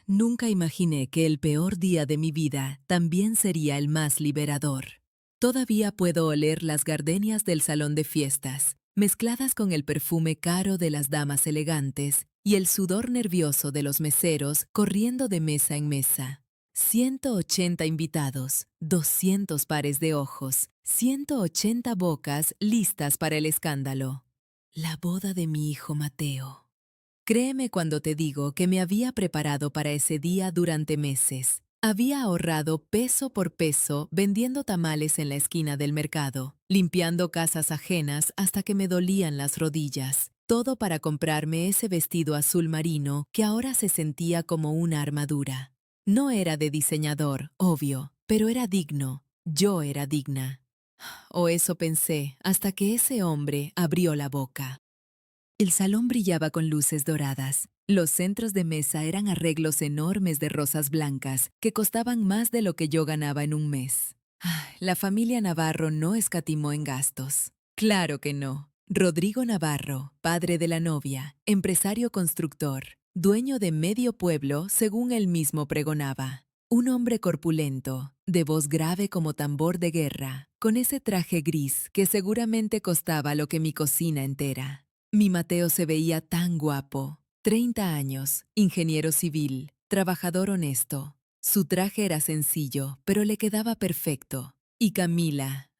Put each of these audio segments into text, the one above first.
Nunca imaginé que el peor día de mi vida también sería el más liberador. Todavía puedo oler las gardenias del salón de fiestas, mezcladas con el perfume caro de las damas elegantes y el sudor nervioso de los meseros corriendo de mesa en mesa. 180 invitados, 200 pares de ojos, 180 bocas listas para el escándalo. La boda de mi hijo Mateo. Créeme cuando te digo que me había preparado para ese día durante meses. Había ahorrado peso por peso vendiendo tamales en la esquina del mercado, limpiando casas ajenas hasta que me dolían las rodillas. Todo para comprarme ese vestido azul marino que ahora se sentía como una armadura. No era de diseñador, obvio, pero era digno. Yo era digna. O eso pensé hasta que ese hombre abrió la boca. El salón brillaba con luces doradas. Los centros de mesa eran arreglos enormes de rosas blancas que costaban más de lo que yo ganaba en un mes. La familia Navarro no escatimó en gastos. Claro que no. Rodrigo Navarro, padre de la novia, empresario constructor, dueño de medio pueblo según él mismo pregonaba. Un hombre corpulento, de voz grave como tambor de guerra, con ese traje gris que seguramente costaba lo que mi cocina entera. Mi Mateo se veía tan guapo. 30 años, ingeniero civil, trabajador honesto. Su traje era sencillo, pero le quedaba perfecto. Y Camila,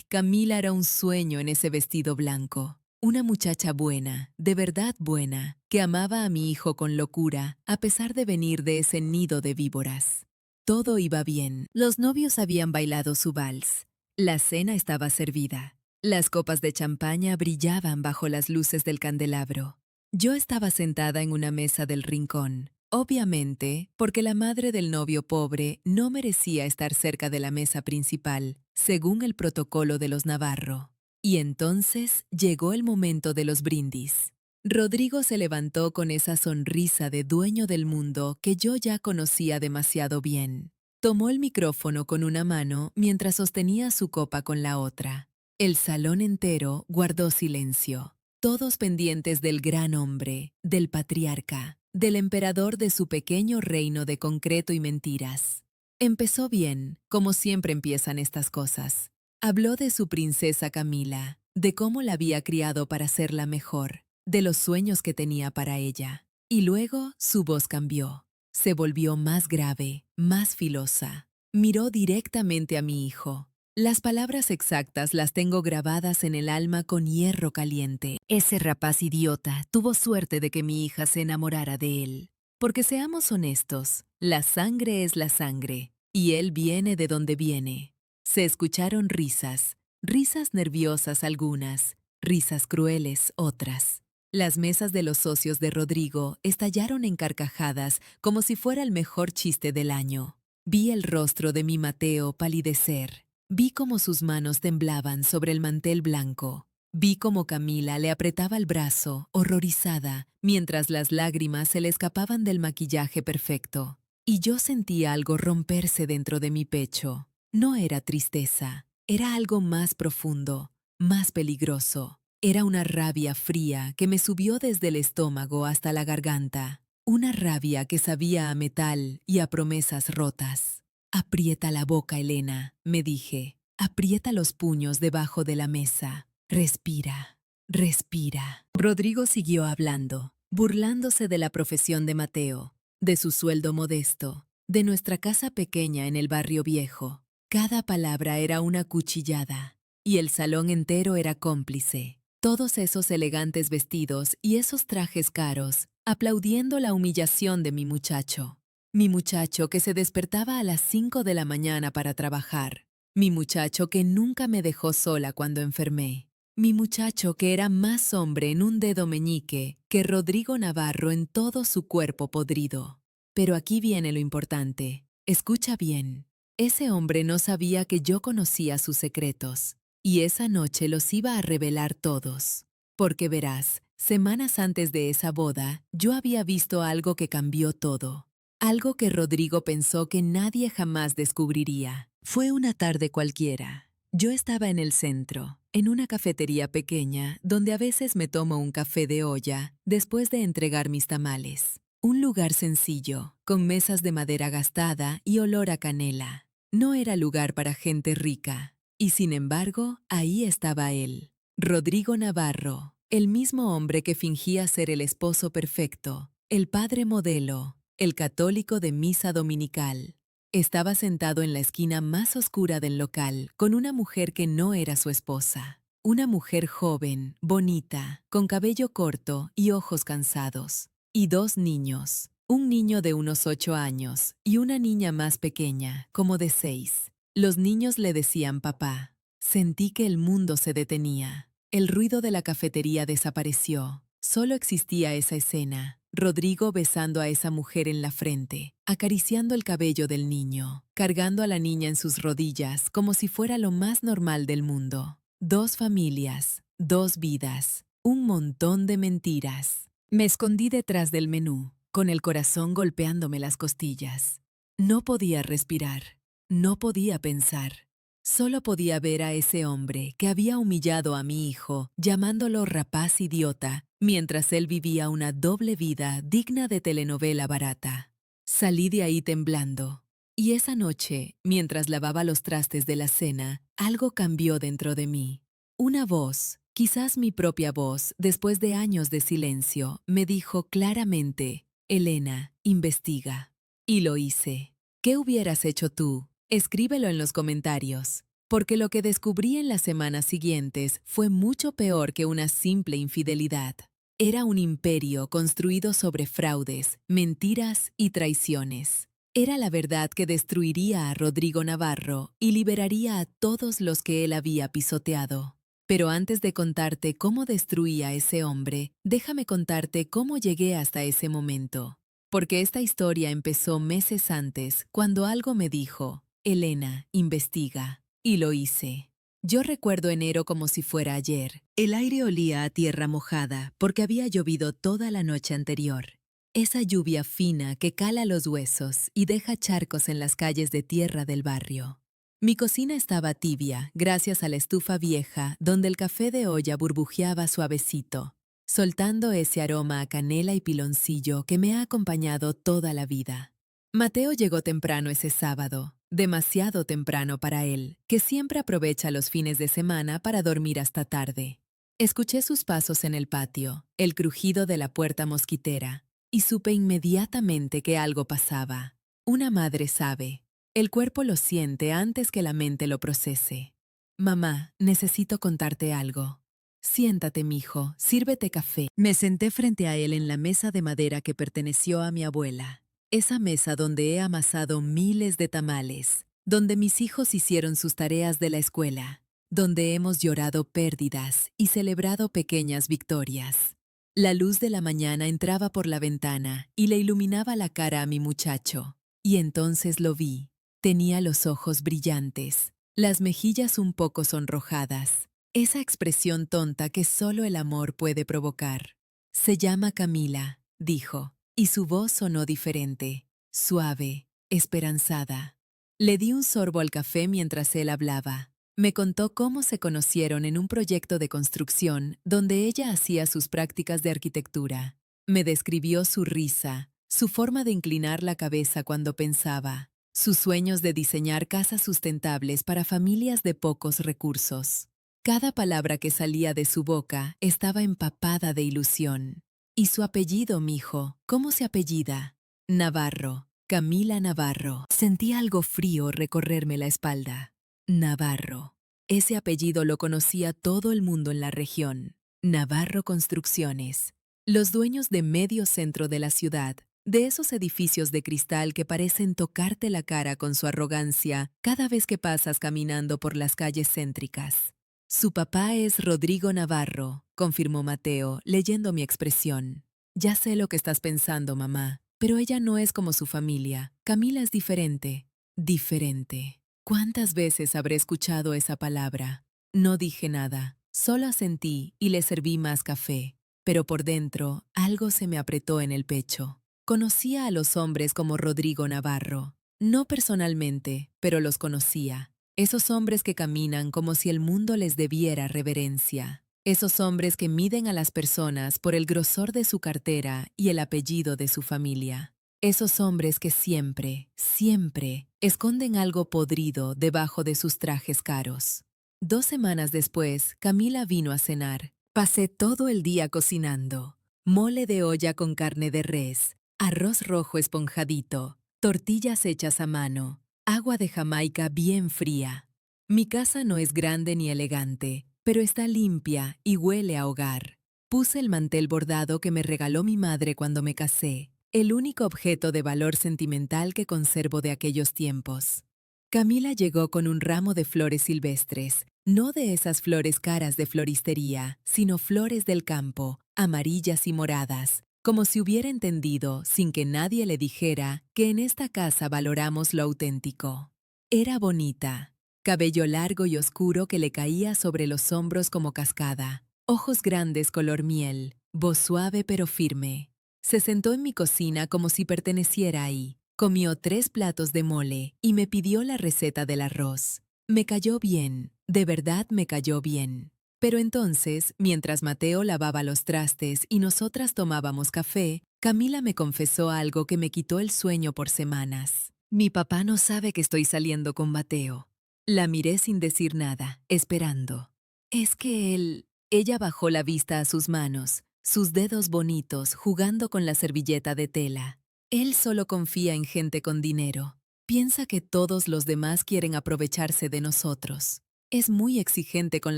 Camila era un sueño en ese vestido blanco. Una muchacha buena, de verdad buena, que amaba a mi hijo con locura, a pesar de venir de ese nido de víboras. Todo iba bien. Los novios habían bailado su vals. La cena estaba servida. Las copas de champaña brillaban bajo las luces del candelabro. Yo estaba sentada en una mesa del rincón, obviamente porque la madre del novio pobre no merecía estar cerca de la mesa principal, según el protocolo de los Navarro. Y entonces llegó el momento de los brindis. Rodrigo se levantó con esa sonrisa de dueño del mundo que yo ya conocía demasiado bien. Tomó el micrófono con una mano mientras sostenía su copa con la otra. El salón entero guardó silencio, todos pendientes del gran hombre, del patriarca, del emperador de su pequeño reino de concreto y mentiras. Empezó bien, como siempre empiezan estas cosas. Habló de su princesa Camila, de cómo la había criado para ser la mejor, de los sueños que tenía para ella. Y luego su voz cambió. Se volvió más grave, más filosa. Miró directamente a mi hijo. Las palabras exactas las tengo grabadas en el alma con hierro caliente. Ese rapaz idiota tuvo suerte de que mi hija se enamorara de él. Porque seamos honestos, la sangre es la sangre, y él viene de donde viene. Se escucharon risas, risas nerviosas algunas, risas crueles otras. Las mesas de los socios de Rodrigo estallaron en carcajadas como si fuera el mejor chiste del año. Vi el rostro de mi Mateo palidecer. Vi cómo sus manos temblaban sobre el mantel blanco. Vi cómo Camila le apretaba el brazo, horrorizada, mientras las lágrimas se le escapaban del maquillaje perfecto. Y yo sentía algo romperse dentro de mi pecho. No era tristeza, era algo más profundo, más peligroso. Era una rabia fría que me subió desde el estómago hasta la garganta. Una rabia que sabía a metal y a promesas rotas. Aprieta la boca, Elena, me dije. Aprieta los puños debajo de la mesa. Respira, respira. Rodrigo siguió hablando, burlándose de la profesión de Mateo, de su sueldo modesto, de nuestra casa pequeña en el barrio viejo. Cada palabra era una cuchillada, y el salón entero era cómplice. Todos esos elegantes vestidos y esos trajes caros, aplaudiendo la humillación de mi muchacho. Mi muchacho que se despertaba a las 5 de la mañana para trabajar. Mi muchacho que nunca me dejó sola cuando enfermé. Mi muchacho que era más hombre en un dedo meñique que Rodrigo Navarro en todo su cuerpo podrido. Pero aquí viene lo importante. Escucha bien. Ese hombre no sabía que yo conocía sus secretos. Y esa noche los iba a revelar todos. Porque verás, semanas antes de esa boda, yo había visto algo que cambió todo. Algo que Rodrigo pensó que nadie jamás descubriría. Fue una tarde cualquiera. Yo estaba en el centro, en una cafetería pequeña, donde a veces me tomo un café de olla después de entregar mis tamales. Un lugar sencillo, con mesas de madera gastada y olor a canela. No era lugar para gente rica. Y sin embargo, ahí estaba él, Rodrigo Navarro, el mismo hombre que fingía ser el esposo perfecto, el padre modelo, el católico de misa dominical. Estaba sentado en la esquina más oscura del local, con una mujer que no era su esposa. Una mujer joven, bonita, con cabello corto y ojos cansados. Y dos niños, un niño de unos 8 años y una niña más pequeña, como de 6. Los niños le decían papá. Sentí que el mundo se detenía. El ruido de la cafetería desapareció. Solo existía esa escena. Rodrigo besando a esa mujer en la frente, acariciando el cabello del niño, cargando a la niña en sus rodillas como si fuera lo más normal del mundo. Dos familias, dos vidas, un montón de mentiras. Me escondí detrás del menú, con el corazón golpeándome las costillas. No podía respirar, no podía pensar. Solo podía ver a ese hombre que había humillado a mi hijo, llamándolo rapaz idiota, mientras él vivía una doble vida digna de telenovela barata. Salí de ahí temblando. Y esa noche, mientras lavaba los trastes de la cena, algo cambió dentro de mí. Una voz, quizás mi propia voz, después de años de silencio, me dijo claramente, Elena, investiga. Y lo hice. ¿Qué hubieras hecho tú? Escríbelo en los comentarios, porque lo que descubrí en las semanas siguientes fue mucho peor que una simple infidelidad. Era un imperio construido sobre fraudes, mentiras y traiciones. Era la verdad que destruiría a Rodrigo Navarro y liberaría a todos los que él había pisoteado. Pero antes de contarte cómo destruí a ese hombre, déjame contarte cómo llegué hasta ese momento. Porque esta historia empezó meses antes, cuando algo me dijo, Elena, investiga. Y lo hice. Yo recuerdo enero como si fuera ayer. El aire olía a tierra mojada porque había llovido toda la noche anterior. Esa lluvia fina que cala los huesos y deja charcos en las calles de tierra del barrio. Mi cocina estaba tibia gracias a la estufa vieja donde el café de olla burbujeaba suavecito, soltando ese aroma a canela y piloncillo que me ha acompañado toda la vida. Mateo llegó temprano ese sábado, demasiado temprano para él, que siempre aprovecha los fines de semana para dormir hasta tarde. Escuché sus pasos en el patio, el crujido de la puerta mosquitera, y supe inmediatamente que algo pasaba. Una madre sabe. El cuerpo lo siente antes que la mente lo procese. Mamá, necesito contarte algo. Siéntate, mijo, sírvete café. Me senté frente a él en la mesa de madera que perteneció a mi abuela. Esa mesa donde he amasado miles de tamales, donde mis hijos hicieron sus tareas de la escuela, donde hemos llorado pérdidas y celebrado pequeñas victorias. La luz de la mañana entraba por la ventana y le iluminaba la cara a mi muchacho. Y entonces lo vi. Tenía los ojos brillantes, las mejillas un poco sonrojadas, esa expresión tonta que solo el amor puede provocar. Se llama Camila, dijo, y su voz sonó diferente, suave, esperanzada. Le di un sorbo al café mientras él hablaba. Me contó cómo se conocieron en un proyecto de construcción donde ella hacía sus prácticas de arquitectura. Me describió su risa, su forma de inclinar la cabeza cuando pensaba, sus sueños de diseñar casas sustentables para familias de pocos recursos. Cada palabra que salía de su boca estaba empapada de ilusión. Y su apellido, mijo, ¿cómo se apellida? Navarro, Camila Navarro. Sentí algo frío recorrerme la espalda. Navarro. Ese apellido lo conocía todo el mundo en la región. Navarro Construcciones. Los dueños de medio centro de la ciudad, de esos edificios de cristal que parecen tocarte la cara con su arrogancia cada vez que pasas caminando por las calles céntricas. Su papá es Rodrigo Navarro, confirmó Mateo, leyendo mi expresión. Ya sé lo que estás pensando, mamá, pero ella no es como su familia. Camila es diferente. Diferente. ¿Cuántas veces habré escuchado esa palabra? No dije nada, solo asentí y le serví más café. Pero por dentro, algo se me apretó en el pecho. Conocía a los hombres como Rodrigo Navarro. No personalmente, pero los conocía. Esos hombres que caminan como si el mundo les debiera reverencia. Esos hombres que miden a las personas por el grosor de su cartera y el apellido de su familia. Esos hombres que siempre, siempre esconden algo podrido debajo de sus trajes caros. 2 semanas después, Camila vino a cenar. Pasé todo el día cocinando. Mole de olla con carne de res, arroz rojo esponjadito, tortillas hechas a mano, agua de Jamaica bien fría. Mi casa no es grande ni elegante, pero está limpia y huele a hogar. Puse el mantel bordado que me regaló mi madre cuando me casé, el único objeto de valor sentimental que conservo de aquellos tiempos. Camila llegó con un ramo de flores silvestres, no de esas flores caras de floristería, sino flores del campo, amarillas y moradas, como si hubiera entendido, sin que nadie le dijera, que en esta casa valoramos lo auténtico. Era bonita, cabello largo y oscuro que le caía sobre los hombros como cascada, ojos grandes color miel, voz suave pero firme. Se sentó en mi cocina como si perteneciera ahí. Comió 3 platos de mole y me pidió la receta del arroz. Me cayó bien, de verdad me cayó bien. Pero entonces, mientras Mateo lavaba los trastes y nosotras tomábamos café, Camila me confesó algo que me quitó el sueño por semanas. Mi papá no sabe que estoy saliendo con Mateo. La miré sin decir nada, esperando. Es que él... Ella bajó la vista a sus manos, sus dedos bonitos jugando con la servilleta de tela. Él solo confía en gente con dinero. Piensa que todos los demás quieren aprovecharse de nosotros. Es muy exigente con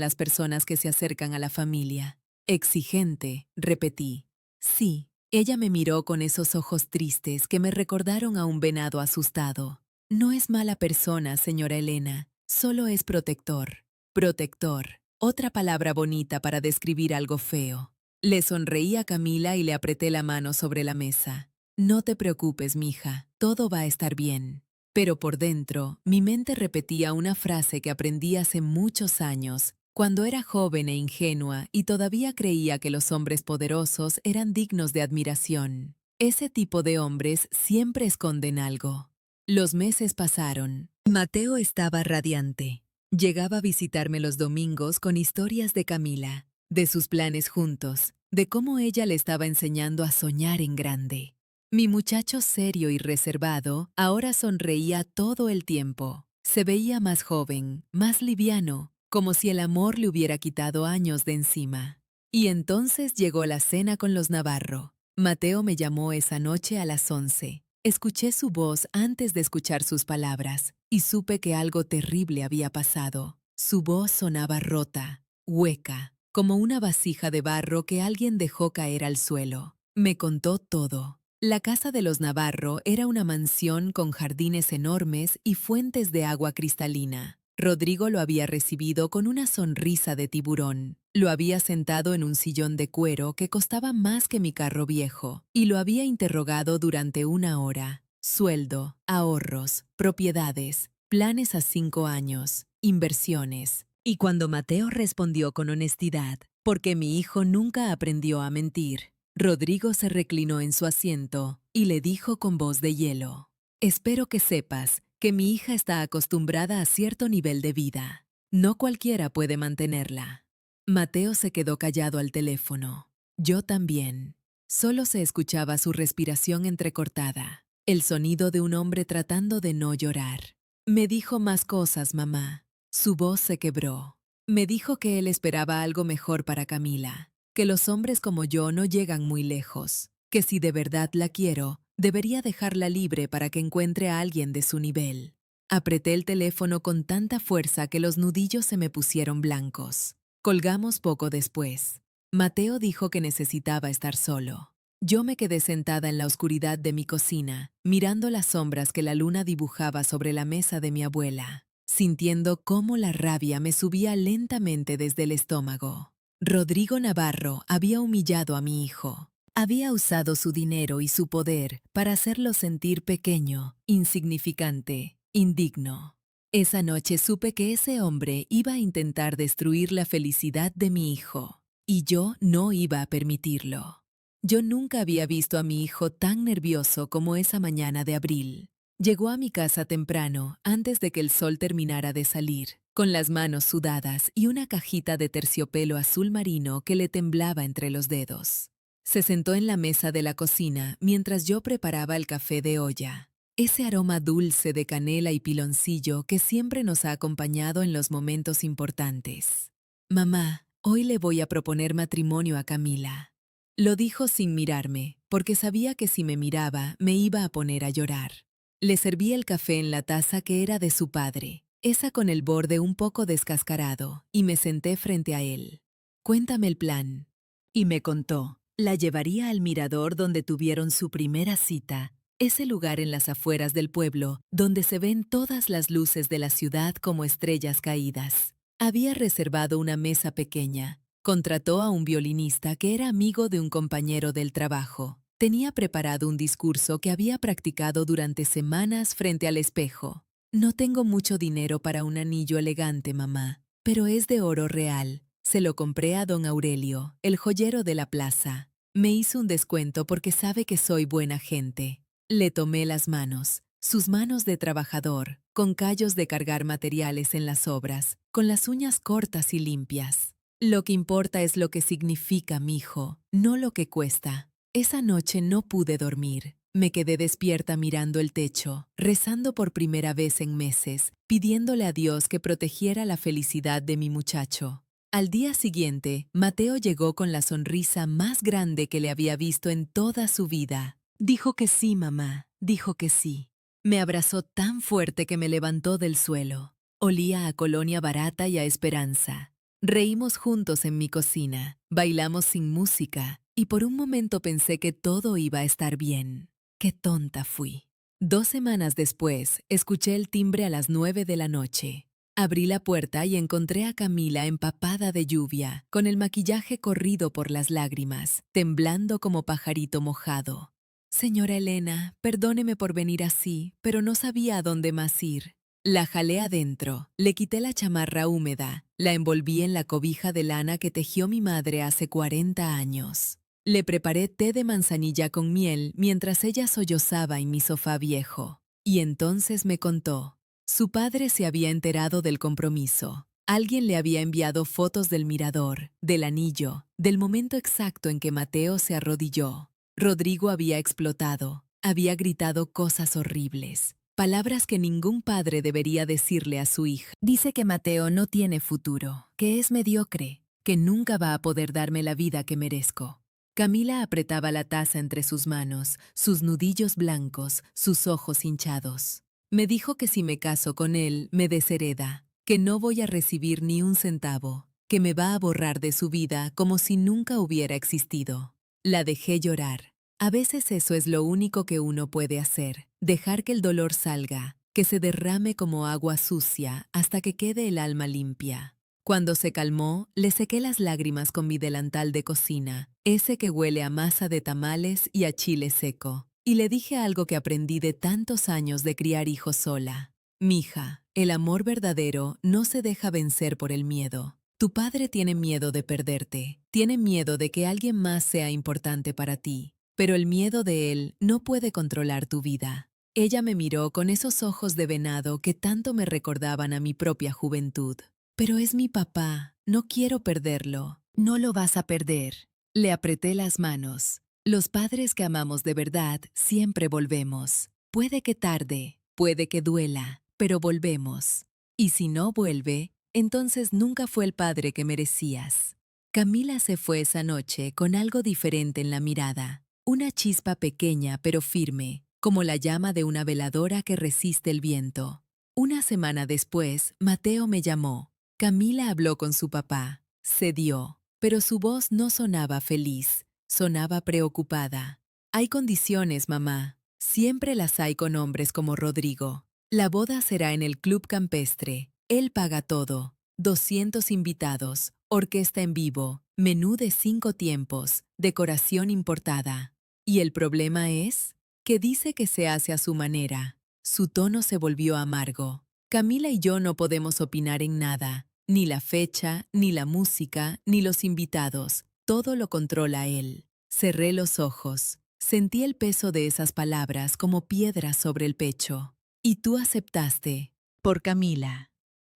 las personas que se acercan a la familia. Exigente, repetí. Sí, ella me miró con esos ojos tristes que me recordaron a un venado asustado. No es mala persona, señora Elena, solo es protector. Protector, otra palabra bonita para describir algo feo. Le sonreí a Camila y le apreté la mano sobre la mesa. No te preocupes, mija, todo va a estar bien. Pero por dentro, mi mente repetía una frase que aprendí hace muchos años, cuando era joven e ingenua y todavía creía que los hombres poderosos eran dignos de admiración. Ese tipo de hombres siempre esconden algo. Los meses pasaron. Mateo estaba radiante. Llegaba a visitarme los domingos con historias de Camila, de sus planes juntos, de cómo ella le estaba enseñando a soñar en grande. Mi muchacho serio y reservado ahora sonreía todo el tiempo. Se veía más joven, más liviano, como si el amor le hubiera quitado años de encima. Y entonces llegó la cena con los Navarro. Mateo me llamó esa noche a las 11. Escuché su voz antes de escuchar sus palabras y supe que algo terrible había pasado. Su voz sonaba rota, hueca, como una vasija de barro que alguien dejó caer al suelo. Me contó todo. La casa de los Navarro era una mansión con jardines enormes y fuentes de agua cristalina. Rodrigo lo había recibido con una sonrisa de tiburón. Lo había sentado en un sillón de cuero que costaba más que mi carro viejo y lo había interrogado durante 1 hora. Sueldo, ahorros, propiedades, planes a 5 años, inversiones. Y cuando Mateo respondió con honestidad, porque mi hijo nunca aprendió a mentir, Rodrigo se reclinó en su asiento y le dijo con voz de hielo: «Espero que sepas que mi hija está acostumbrada a cierto nivel de vida. No cualquiera puede mantenerla». Mateo se quedó callado al teléfono. Yo también. Solo se escuchaba su respiración entrecortada, el sonido de un hombre tratando de no llorar. Me dijo más cosas, mamá. Su voz se quebró. Me dijo que él esperaba algo mejor para Camila, que los hombres como yo no llegan muy lejos, que si de verdad la quiero, debería dejarla libre para que encuentre a alguien de su nivel. Apreté el teléfono con tanta fuerza que los nudillos se me pusieron blancos. Colgamos poco después. Mateo dijo que necesitaba estar solo. Yo me quedé sentada en la oscuridad de mi cocina, mirando las sombras que la luna dibujaba sobre la mesa de mi abuela, sintiendo cómo la rabia me subía lentamente desde el estómago. Rodrigo Navarro había humillado a mi hijo. Había usado su dinero y su poder para hacerlo sentir pequeño, insignificante, indigno. Esa noche supe que ese hombre iba a intentar destruir la felicidad de mi hijo, y yo no iba a permitirlo. Yo nunca había visto a mi hijo tan nervioso como esa mañana de abril. Llegó a mi casa temprano, antes de que el sol terminara de salir. con las manos sudadas y una cajita de terciopelo azul marino que le temblaba entre los dedos. Se sentó en la mesa de la cocina mientras yo preparaba el café de olla. Ese aroma dulce de canela y piloncillo que siempre nos ha acompañado en los momentos importantes. Mamá, hoy le voy a proponer matrimonio a Camila. Lo dijo sin mirarme, porque sabía que si me miraba me iba a poner a llorar. Le serví el café en la taza que era de su padre, esa con el borde un poco descascarado, y me senté frente a él. Cuéntame el plan. Y me contó. La llevaría al mirador donde tuvieron su primera cita, ese lugar en las afueras del pueblo donde se ven todas las luces de la ciudad como estrellas caídas. Había reservado una mesa pequeña. Contrató a un violinista que era amigo de un compañero del trabajo. Tenía preparado un discurso que había practicado durante semanas frente al espejo. No tengo mucho dinero para un anillo elegante, mamá, pero es de oro real. Se lo compré a don Aurelio, el joyero de la plaza. Me hizo un descuento porque sabe que soy buena gente. Le tomé las manos, sus manos de trabajador, con callos de cargar materiales en las obras, con las uñas cortas y limpias. Lo que importa es lo que significa, mijo, no lo que cuesta. Esa noche no pude dormir. Me quedé despierta mirando el techo, rezando por primera vez en meses, pidiéndole a Dios que protegiera la felicidad de mi muchacho. Al día siguiente, Mateo llegó con la sonrisa más grande que le había visto en toda su vida. Dijo que sí, mamá, dijo que sí. Me abrazó tan fuerte que me levantó del suelo. Olía a colonia barata y a esperanza. Reímos juntos en mi cocina, bailamos sin música, y por un momento pensé que todo iba a estar bien. Qué tonta fui. 2 semanas después, escuché el timbre a las 9 de la noche. Abrí la puerta y encontré a Camila empapada de lluvia, con el maquillaje corrido por las lágrimas, temblando como pajarito mojado. Señora Elena, perdóneme por venir así, pero no sabía a dónde más ir. La jalé adentro, le quité la chamarra húmeda, la envolví en la cobija de lana que tejió mi madre hace 40 años. Le preparé té de manzanilla con miel mientras ella sollozaba en mi sofá viejo. Y entonces me contó. Su padre se había enterado del compromiso. Alguien le había enviado fotos del mirador, del anillo, del momento exacto en que Mateo se arrodilló. Rodrigo había explotado, había gritado cosas horribles, palabras que ningún padre debería decirle a su hija. Dice que Mateo no tiene futuro, que es mediocre, que nunca va a poder darme la vida que merezco. Camila apretaba la taza entre sus manos, sus nudillos blancos, sus ojos hinchados. Me dijo que si me caso con él, me deshereda, que no voy a recibir ni un centavo, que me va a borrar de su vida como si nunca hubiera existido. La dejé llorar. A veces eso es lo único que uno puede hacer, dejar que el dolor salga, que se derrame como agua sucia hasta que quede el alma limpia. Cuando se calmó, le sequé las lágrimas con mi delantal de cocina, ese que huele a masa de tamales y a chile seco. Y le dije algo que aprendí de tantos años de criar hijos sola. Mija, el amor verdadero no se deja vencer por el miedo. Tu padre tiene miedo de perderte, tiene miedo de que alguien más sea importante para ti, pero el miedo de él no puede controlar tu vida. Ella me miró con esos ojos de venado que tanto me recordaban a mi propia juventud. Pero es mi papá, no quiero perderlo. No lo vas a perder. Le apreté las manos. Los padres que amamos de verdad siempre volvemos. Puede que tarde, puede que duela, pero volvemos. Y si no vuelve, entonces nunca fue el padre que merecías. Camila se fue esa noche con algo diferente en la mirada, una chispa pequeña pero firme, como la llama de una veladora que resiste el viento. Una semana después, Mateo me llamó. Camila habló con su papá, cedió, pero su voz no sonaba feliz, sonaba preocupada. Hay condiciones, mamá. Siempre las hay con hombres como Rodrigo. La boda será en el club campestre. Él paga todo. 200 invitados, orquesta en vivo, menú de 5 tiempos, decoración importada. ¿Y el problema es? Que dice que se hace a su manera. Su tono se volvió amargo. Camila y yo no podemos opinar en nada. Ni la fecha, ni la música, ni los invitados. Todo lo controla él. Cerré los ojos. Sentí el peso de esas palabras como piedras sobre el pecho. Y tú aceptaste. Por Camila.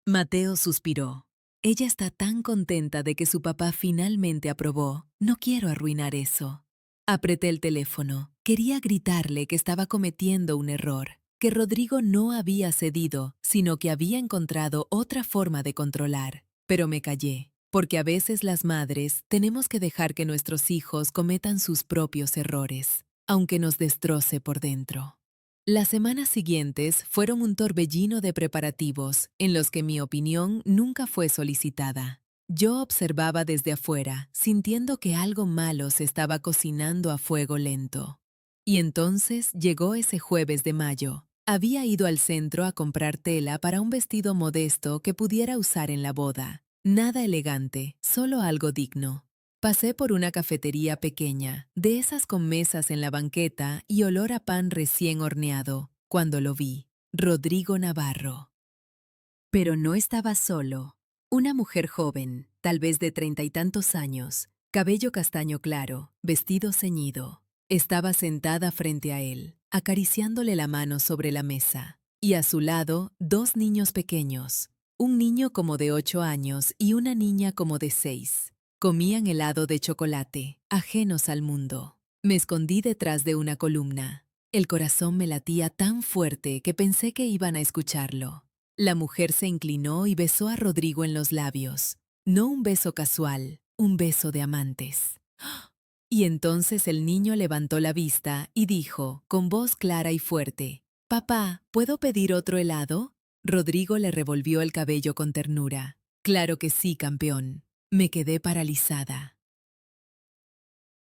Mateo suspiró. Ella está tan contenta de que su papá finalmente aprobó. No quiero arruinar eso. Apreté el teléfono. Quería gritarle que estaba cometiendo un error, que Rodrigo no había cedido, sino que había encontrado otra forma de controlar. Pero me callé, porque a veces las madres tenemos que dejar que nuestros hijos cometan sus propios errores, aunque nos destroce por dentro. Las semanas siguientes fueron un torbellino de preparativos en los que mi opinión nunca fue solicitada. Yo observaba desde afuera, sintiendo que algo malo se estaba cocinando a fuego lento. Y entonces llegó ese jueves de mayo. Había ido al centro a comprar tela para un vestido modesto que pudiera usar en la boda. Nada elegante, solo algo digno. Pasé por una cafetería pequeña, de esas con mesas en la banqueta y olor a pan recién horneado, cuando lo vi. Rodrigo Navarro. Pero no estaba solo. Una mujer joven, tal vez de 30 y tantos años, cabello castaño claro, vestido ceñido. Estaba sentada frente a él, acariciándole la mano sobre la mesa. Y a su lado, dos niños pequeños. Un niño como de 8 años y una niña como de 6. Comían helado de chocolate, ajenos al mundo. Me escondí detrás de una columna. El corazón me latía tan fuerte que pensé que iban a escucharlo. La mujer se inclinó y besó a Rodrigo en los labios. No un beso casual, un beso de amantes. Y entonces el niño levantó la vista y dijo, con voz clara y fuerte, «Papá, ¿puedo pedir otro helado?» Rodrigo le revolvió el cabello con ternura. «Claro que sí, campeón». Me quedé paralizada.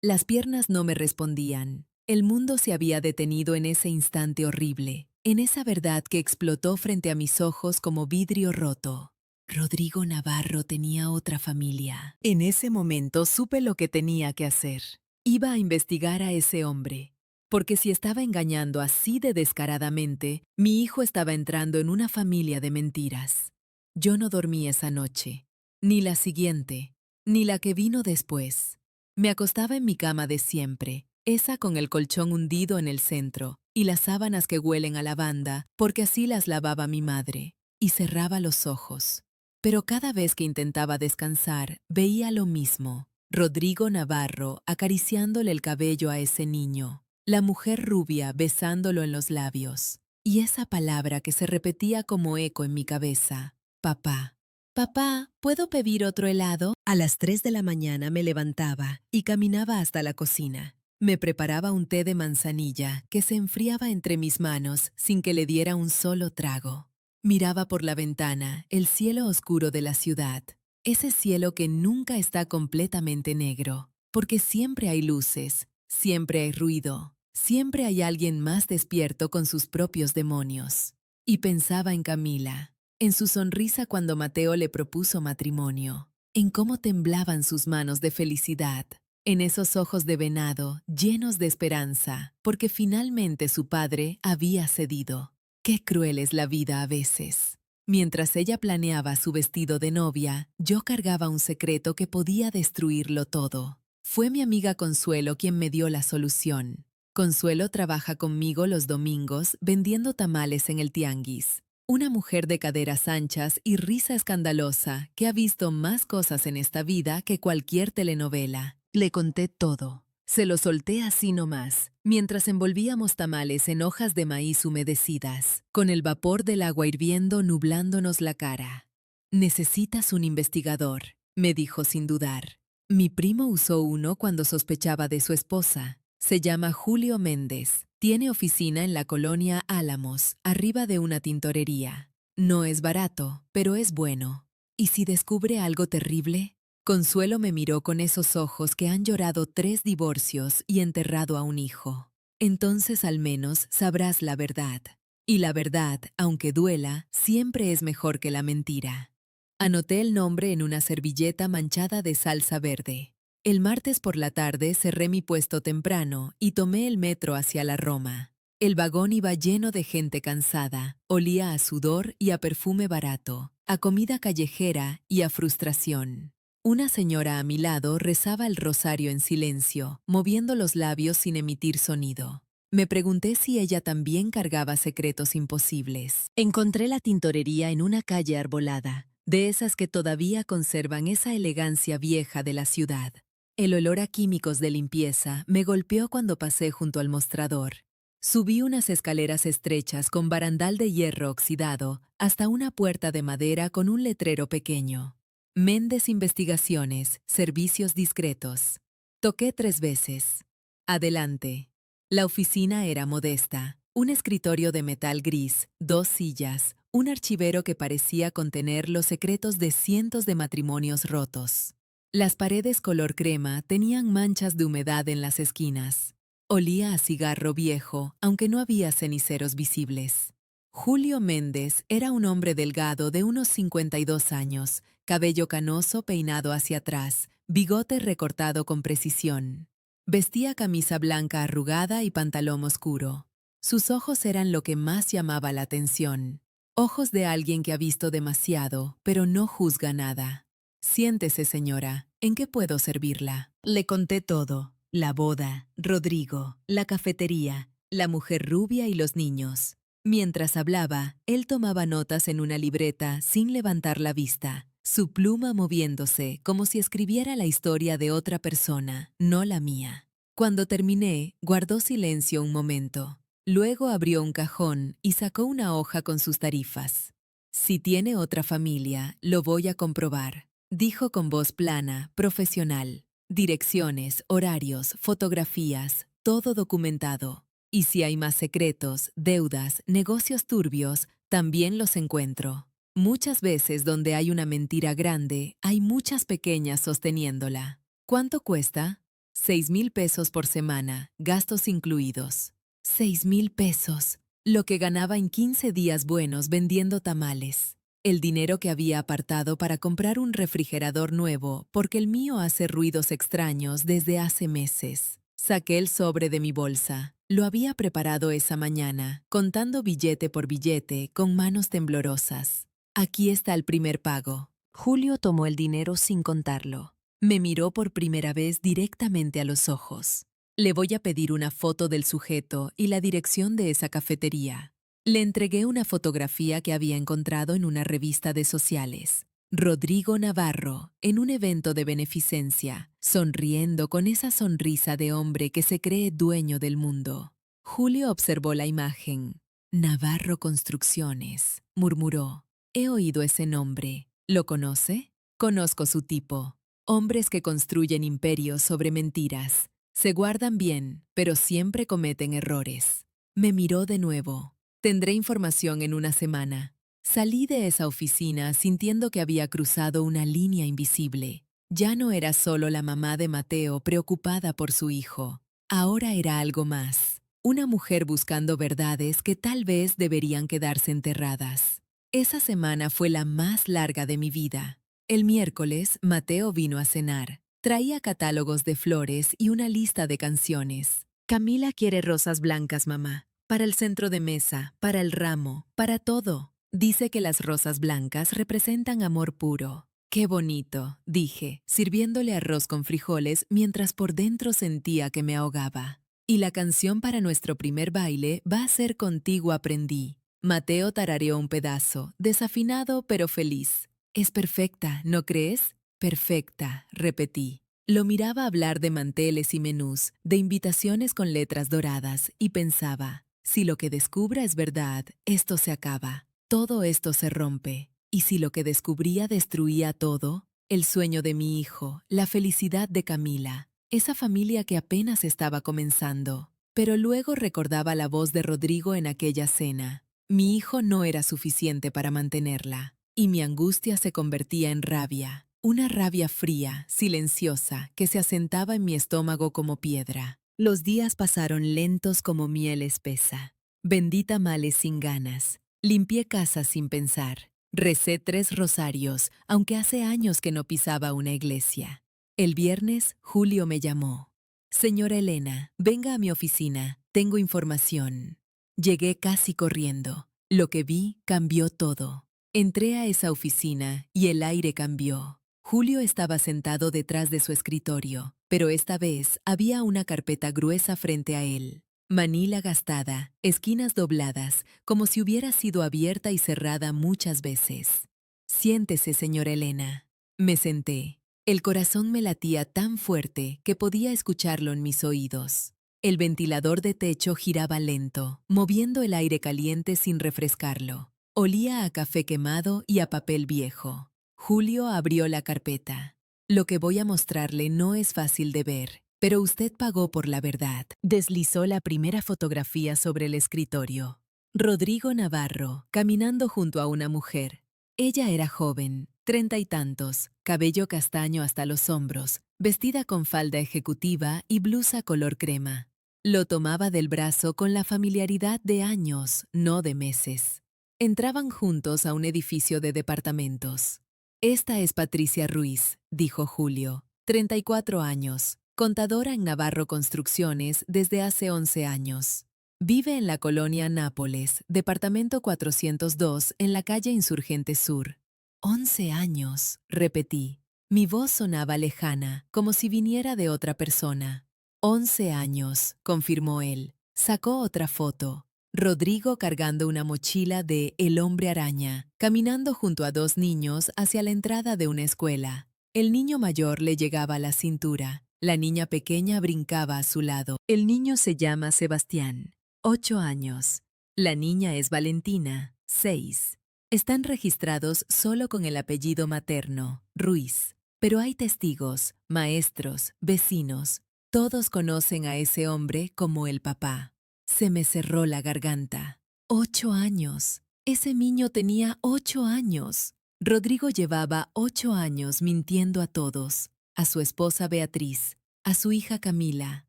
Las piernas no me respondían. El mundo se había detenido en ese instante horrible, en esa verdad que explotó frente a mis ojos como vidrio roto. Rodrigo Navarro tenía otra familia. En ese momento supe lo que tenía que hacer. Iba a investigar a ese hombre. Porque si estaba engañando así de descaradamente, mi hijo estaba entrando en una familia de mentiras. Yo no dormí esa noche, ni la siguiente, ni la que vino después. Me acostaba en mi cama de siempre, esa con el colchón hundido en el centro, y las sábanas que huelen a lavanda, porque así las lavaba mi madre, y cerraba los ojos. Pero cada vez que intentaba descansar, veía lo mismo. Rodrigo Navarro acariciándole el cabello a ese niño, la mujer rubia besándolo en los labios, y esa palabra que se repetía como eco en mi cabeza, papá. Papá, ¿puedo pedir otro helado? A las 3 de la mañana me levantaba y caminaba hasta la cocina. Me preparaba un té de manzanilla que se enfriaba entre mis manos sin que le diera un solo trago. Miraba por la ventana el cielo oscuro de la ciudad, ese cielo que nunca está completamente negro, porque siempre hay luces, siempre hay ruido, siempre hay alguien más despierto con sus propios demonios. Y pensaba en Camila, en su sonrisa cuando Mateo le propuso matrimonio, en cómo temblaban sus manos de felicidad, en esos ojos de venado llenos de esperanza, porque finalmente su padre había cedido. Qué cruel es la vida a veces. Mientras ella planeaba su vestido de novia, yo cargaba un secreto que podía destruirlo todo. Fue mi amiga Consuelo quien me dio la solución. Consuelo trabaja conmigo los domingos vendiendo tamales en el tianguis. Una mujer de caderas anchas y risa escandalosa que ha visto más cosas en esta vida que cualquier telenovela. Le conté todo. Se lo solté así nomás, mientras envolvíamos tamales en hojas de maíz humedecidas, con el vapor del agua hirviendo nublándonos la cara. «Necesitas un investigador», me dijo sin dudar. Mi primo usó uno cuando sospechaba de su esposa. Se llama Julio Méndez. Tiene oficina en la colonia Álamos, arriba de una tintorería. No es barato, pero es bueno. ¿Y si descubre algo terrible? Consuelo me miró con esos ojos que han llorado 3 divorcios y enterrado a un hijo. Entonces al menos sabrás la verdad. Y la verdad, aunque duela, siempre es mejor que la mentira. Anoté el nombre en una servilleta manchada de salsa verde. El martes por la tarde cerré mi puesto temprano y tomé el metro hacia la Roma. El vagón iba lleno de gente cansada, olía a sudor y a perfume barato, a comida callejera y a frustración. Una señora a mi lado rezaba el rosario en silencio, moviendo los labios sin emitir sonido. Me pregunté si ella también cargaba secretos imposibles. Encontré la tintorería en una calle arbolada, de esas que todavía conservan esa elegancia vieja de la ciudad. El olor a químicos de limpieza me golpeó cuando pasé junto al mostrador. Subí unas escaleras estrechas con barandal de hierro oxidado hasta una puerta de madera con un letrero pequeño. Méndez Investigaciones, Servicios Discretos. Toqué 3 veces. Adelante. La oficina era modesta. Un escritorio de metal gris, 2 sillas, un archivero que parecía contener los secretos de cientos de matrimonios rotos. Las paredes color crema tenían manchas de humedad en las esquinas. Olía a cigarro viejo, aunque no había ceniceros visibles. Julio Méndez era un hombre delgado de unos 52 años, cabello canoso peinado hacia atrás, bigote recortado con precisión. Vestía camisa blanca arrugada y pantalón oscuro. Sus ojos eran lo que más llamaba la atención. Ojos de alguien que ha visto demasiado, pero no juzga nada. Siéntese, señora. ¿En qué puedo servirla? Le conté todo. La boda, Rodrigo, la cafetería, la mujer rubia y los niños. Mientras hablaba, él tomaba notas en una libreta sin levantar la vista, su pluma moviéndose como si escribiera la historia de otra persona, no la mía. Cuando terminé, guardó silencio un momento. Luego abrió un cajón y sacó una hoja con sus tarifas. Si tiene otra familia, lo voy a comprobar, dijo con voz plana, profesional. Direcciones, horarios, fotografías, todo documentado. Y si hay más secretos, deudas, negocios turbios, también los encuentro. Muchas veces donde hay una mentira grande, hay muchas pequeñas sosteniéndola. ¿Cuánto cuesta? 6,000 pesos por semana, gastos incluidos. 6,000 pesos, lo que ganaba en 15 días buenos vendiendo tamales. El dinero que había apartado para comprar un refrigerador nuevo, porque el mío hace ruidos extraños desde hace meses. Saqué el sobre de mi bolsa. Lo había preparado esa mañana, contando billete por billete, con manos temblorosas. Aquí está el primer pago. Julio tomó el dinero sin contarlo. Me miró por primera vez directamente a los ojos. Le voy a pedir una foto del sujeto y la dirección de esa cafetería. Le entregué una fotografía que había encontrado en una revista de sociales. Rodrigo Navarro, en un evento de beneficencia, sonriendo con esa sonrisa de hombre que se cree dueño del mundo. Julio observó la imagen. Navarro Construcciones, murmuró. He oído ese nombre. ¿Lo conoce? Conozco su tipo. Hombres que construyen imperios sobre mentiras. Se guardan bien, pero siempre cometen errores. Me miró de nuevo. Tendré información en una semana. Salí de esa oficina sintiendo que había cruzado una línea invisible. Ya no era solo la mamá de Mateo preocupada por su hijo. Ahora era algo más. Una mujer buscando verdades que tal vez deberían quedarse enterradas. Esa semana fue la más larga de mi vida. El miércoles, Mateo vino a cenar. Traía catálogos de flores y una lista de canciones. Camila quiere rosas blancas, mamá. Para el centro de mesa, para el ramo, para todo. Dice que las rosas blancas representan amor puro. ¡Qué bonito!, dije, sirviéndole arroz con frijoles mientras por dentro sentía que me ahogaba. Y la canción para nuestro primer baile va a ser Contigo aprendí. Mateo tarareó un pedazo, desafinado pero feliz. Es perfecta, ¿no crees? Perfecta, repetí. Lo miraba hablar de manteles y menús, de invitaciones con letras doradas, y pensaba, si lo que descubra es verdad, esto se acaba, todo esto se rompe. Y si lo que descubría destruía todo, el sueño de mi hijo, la felicidad de Camila, esa familia que apenas estaba comenzando. Pero luego recordaba la voz de Rodrigo en aquella cena. Mi hijo no era suficiente para mantenerla, y mi angustia se convertía en rabia. Una rabia fría, silenciosa, que se asentaba en mi estómago como piedra. Los días pasaron lentos como miel espesa. Vendí tamales sin ganas. Limpié casas sin pensar. Recé 3 rosarios, aunque hace años que no pisaba una iglesia. El viernes, Julio me llamó. Señora Elena, venga a mi oficina. Tengo información. Llegué casi corriendo. Lo que vi cambió todo. Entré a esa oficina y el aire cambió. Julio estaba sentado detrás de su escritorio, pero esta vez había una carpeta gruesa frente a él. Manila gastada, esquinas dobladas, como si hubiera sido abierta y cerrada muchas veces. Siéntese, señora Elena. Me senté. El corazón me latía tan fuerte que podía escucharlo en mis oídos. El ventilador de techo giraba lento, moviendo el aire caliente sin refrescarlo. Olía a café quemado y a papel viejo. Julio abrió la carpeta. Lo que voy a mostrarle no es fácil de ver, pero usted pagó por la verdad. Deslizó la primera fotografía sobre el escritorio. Rodrigo Navarro, caminando junto a una mujer. Ella era joven, 30 y tantos, cabello castaño hasta los hombros, vestida con falda ejecutiva y blusa color crema. Lo tomaba del brazo con la familiaridad de años, no de meses. Entraban juntos a un edificio de departamentos. Esta es Patricia Ruiz, dijo Julio, 34 años, contadora en Navarro Construcciones desde hace 11 años. Vive en la colonia Nápoles, departamento 402, en la calle Insurgente Sur. 11 años, repetí. Mi voz sonaba lejana, como si viniera de otra persona. 11 años, confirmó él. Sacó otra foto. Rodrigo cargando una mochila de El Hombre Araña, caminando junto a dos niños hacia la entrada de una escuela. El niño mayor le llegaba a la cintura. La niña pequeña brincaba a su lado. El niño se llama Sebastián, 8 años. La niña es Valentina, 6. Están registrados solo con el apellido materno, Ruiz. Pero hay testigos, maestros, vecinos. Todos conocen a ese hombre como el papá. Se me cerró la garganta. 8 años. Ese niño tenía 8 años. Rodrigo llevaba 8 años mintiendo a todos, a su esposa Beatriz, a su hija Camila,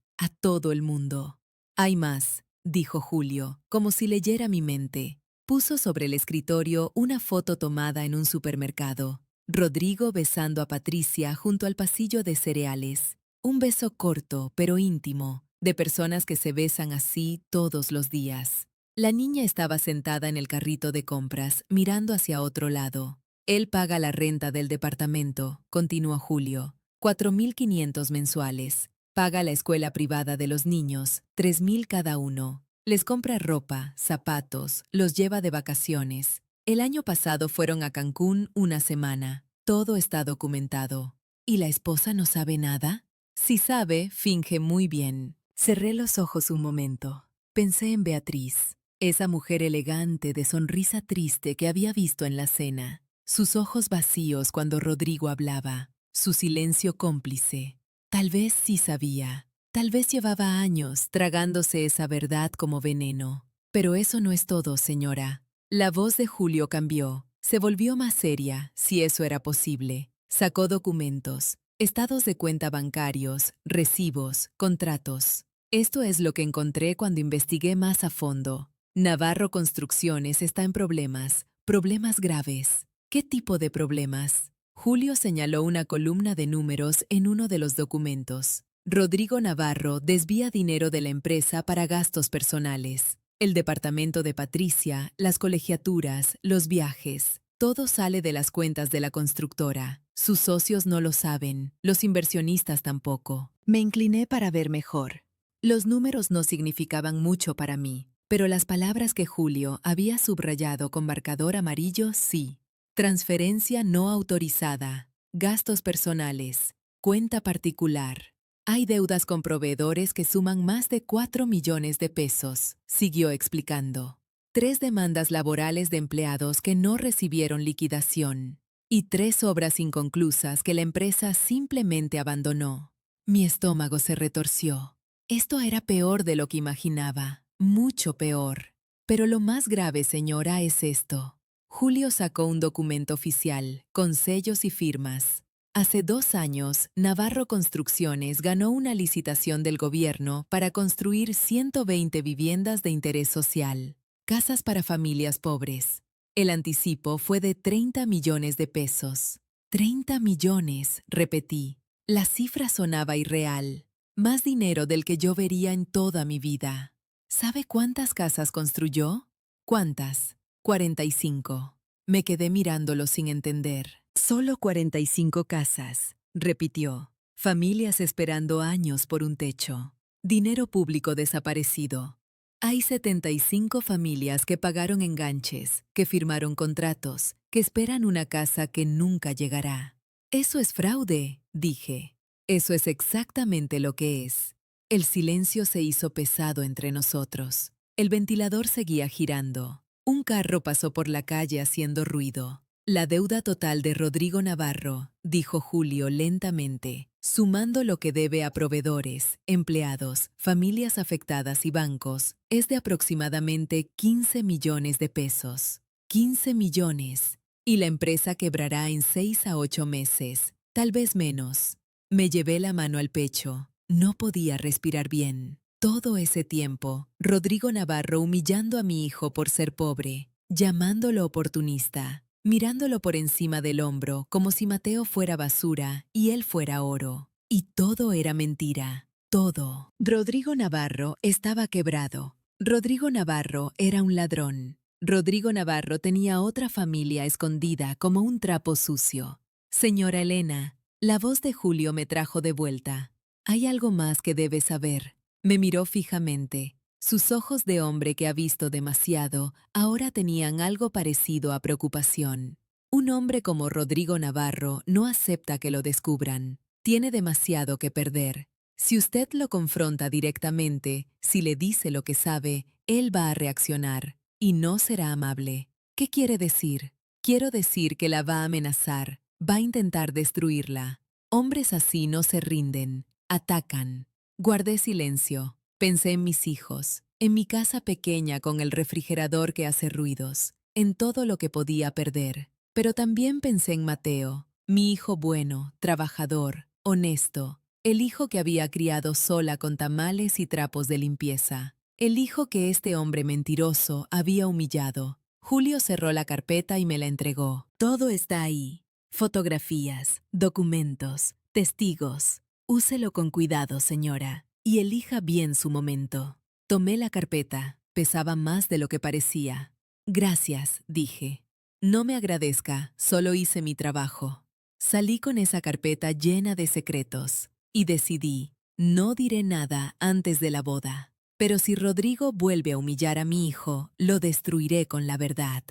a todo el mundo. Hay más, dijo Julio, como si leyera mi mente. Puso sobre el escritorio una foto tomada en un supermercado. Rodrigo besando a Patricia junto al pasillo de cereales. Un beso corto, pero íntimo, de personas que se besan así todos los días. La niña estaba sentada en el carrito de compras, mirando hacia otro lado. Él paga la renta del departamento, continuó Julio, 4.500 mensuales. Paga la escuela privada de los niños, 3.000 cada uno. Les compra ropa, zapatos, los lleva de vacaciones. El año pasado fueron a Cancún una semana. Todo está documentado. ¿Y la esposa no sabe nada? Si sabe, finge muy bien. Cerré los ojos un momento. Pensé en Beatriz, esa mujer elegante de sonrisa triste que había visto en la cena. Sus ojos vacíos cuando Rodrigo hablaba, su silencio cómplice. Tal vez sí sabía, tal vez llevaba años tragándose esa verdad como veneno. Pero eso no es todo, señora. La voz de Julio cambió, se volvió más seria, si eso era posible. Sacó documentos, estados de cuenta bancarios, recibos, contratos. Esto es lo que encontré cuando investigué más a fondo. Navarro Construcciones está en problemas, problemas graves. ¿Qué tipo de problemas? Julio señaló una columna de números en uno de los documentos. Rodrigo Navarro desvía dinero de la empresa para gastos personales. El departamento de Patricia, las colegiaturas, los viajes. Todo sale de las cuentas de la constructora. Sus socios no lo saben, los inversionistas tampoco. Me incliné para ver mejor. Los números no significaban mucho para mí, pero las palabras que Julio había subrayado con marcador amarillo sí. Transferencia no autorizada, gastos personales, cuenta particular. Hay deudas con proveedores que suman más de 4 millones de pesos, siguió explicando. 3 demandas laborales de empleados que no recibieron liquidación. Y 3 obras inconclusas que la empresa simplemente abandonó. Mi estómago se retorció. Esto era peor de lo que imaginaba, mucho peor. Pero lo más grave, señora, es esto. Julio sacó un documento oficial, con sellos y firmas. Hace 2 años, Navarro Construcciones ganó una licitación del gobierno para construir 120 viviendas de interés social, casas para familias pobres. El anticipo fue de 30 millones de pesos. 30 millones, repetí. La cifra sonaba irreal. Más dinero del que yo vería en toda mi vida. ¿Sabe cuántas casas construyó? ¿Cuántas? 45. Me quedé mirándolo sin entender. Solo 45 casas, repitió. Familias esperando años por un techo. Dinero público desaparecido. Hay 75 familias que pagaron enganches, que firmaron contratos, que esperan una casa que nunca llegará. Eso es fraude, dije. Eso es exactamente lo que es. El silencio se hizo pesado entre nosotros. El ventilador seguía girando. Un carro pasó por la calle haciendo ruido. La deuda total de Rodrigo Navarro, dijo Julio lentamente, sumando lo que debe a proveedores, empleados, familias afectadas y bancos, es de aproximadamente 15 millones de pesos. 15 millones. Y la empresa quebrará en 6 a 8 meses, tal vez menos. Me llevé la mano al pecho. No podía respirar bien. Todo ese tiempo, Rodrigo Navarro humillando a mi hijo por ser pobre, llamándolo oportunista, mirándolo por encima del hombro como si Mateo fuera basura y él fuera oro. Y todo era mentira. Todo. Rodrigo Navarro estaba quebrado. Rodrigo Navarro era un ladrón. Rodrigo Navarro tenía otra familia escondida como un trapo sucio. Señora Elena, la voz de Julio me trajo de vuelta. Hay algo más que debe saber. Me miró fijamente. Sus ojos de hombre que ha visto demasiado ahora tenían algo parecido a preocupación. Un hombre como Rodrigo Navarro no acepta que lo descubran. Tiene demasiado que perder. Si usted lo confronta directamente, si le dice lo que sabe, él va a reaccionar, y no será amable. ¿Qué quiere decir? Quiero decir que la va a amenazar, va a intentar destruirla. Hombres así no se rinden, atacan. Guardé silencio. Pensé en mis hijos, en mi casa pequeña con el refrigerador que hace ruidos, en todo lo que podía perder. Pero también pensé en Mateo, mi hijo bueno, trabajador, honesto, el hijo que había criado sola con tamales y trapos de limpieza, el hijo que este hombre mentiroso había humillado. Julio cerró la carpeta y me la entregó. Todo está ahí. Fotografías, documentos, testigos. Úselo con cuidado, señora, y elija bien su momento. Tomé la carpeta. Pesaba más de lo que parecía. Gracias, dije. No me agradezca, solo hice mi trabajo. Salí con esa carpeta llena de secretos y decidí, no diré nada antes de la boda. Pero si Rodrigo vuelve a humillar a mi hijo, lo destruiré con la verdad.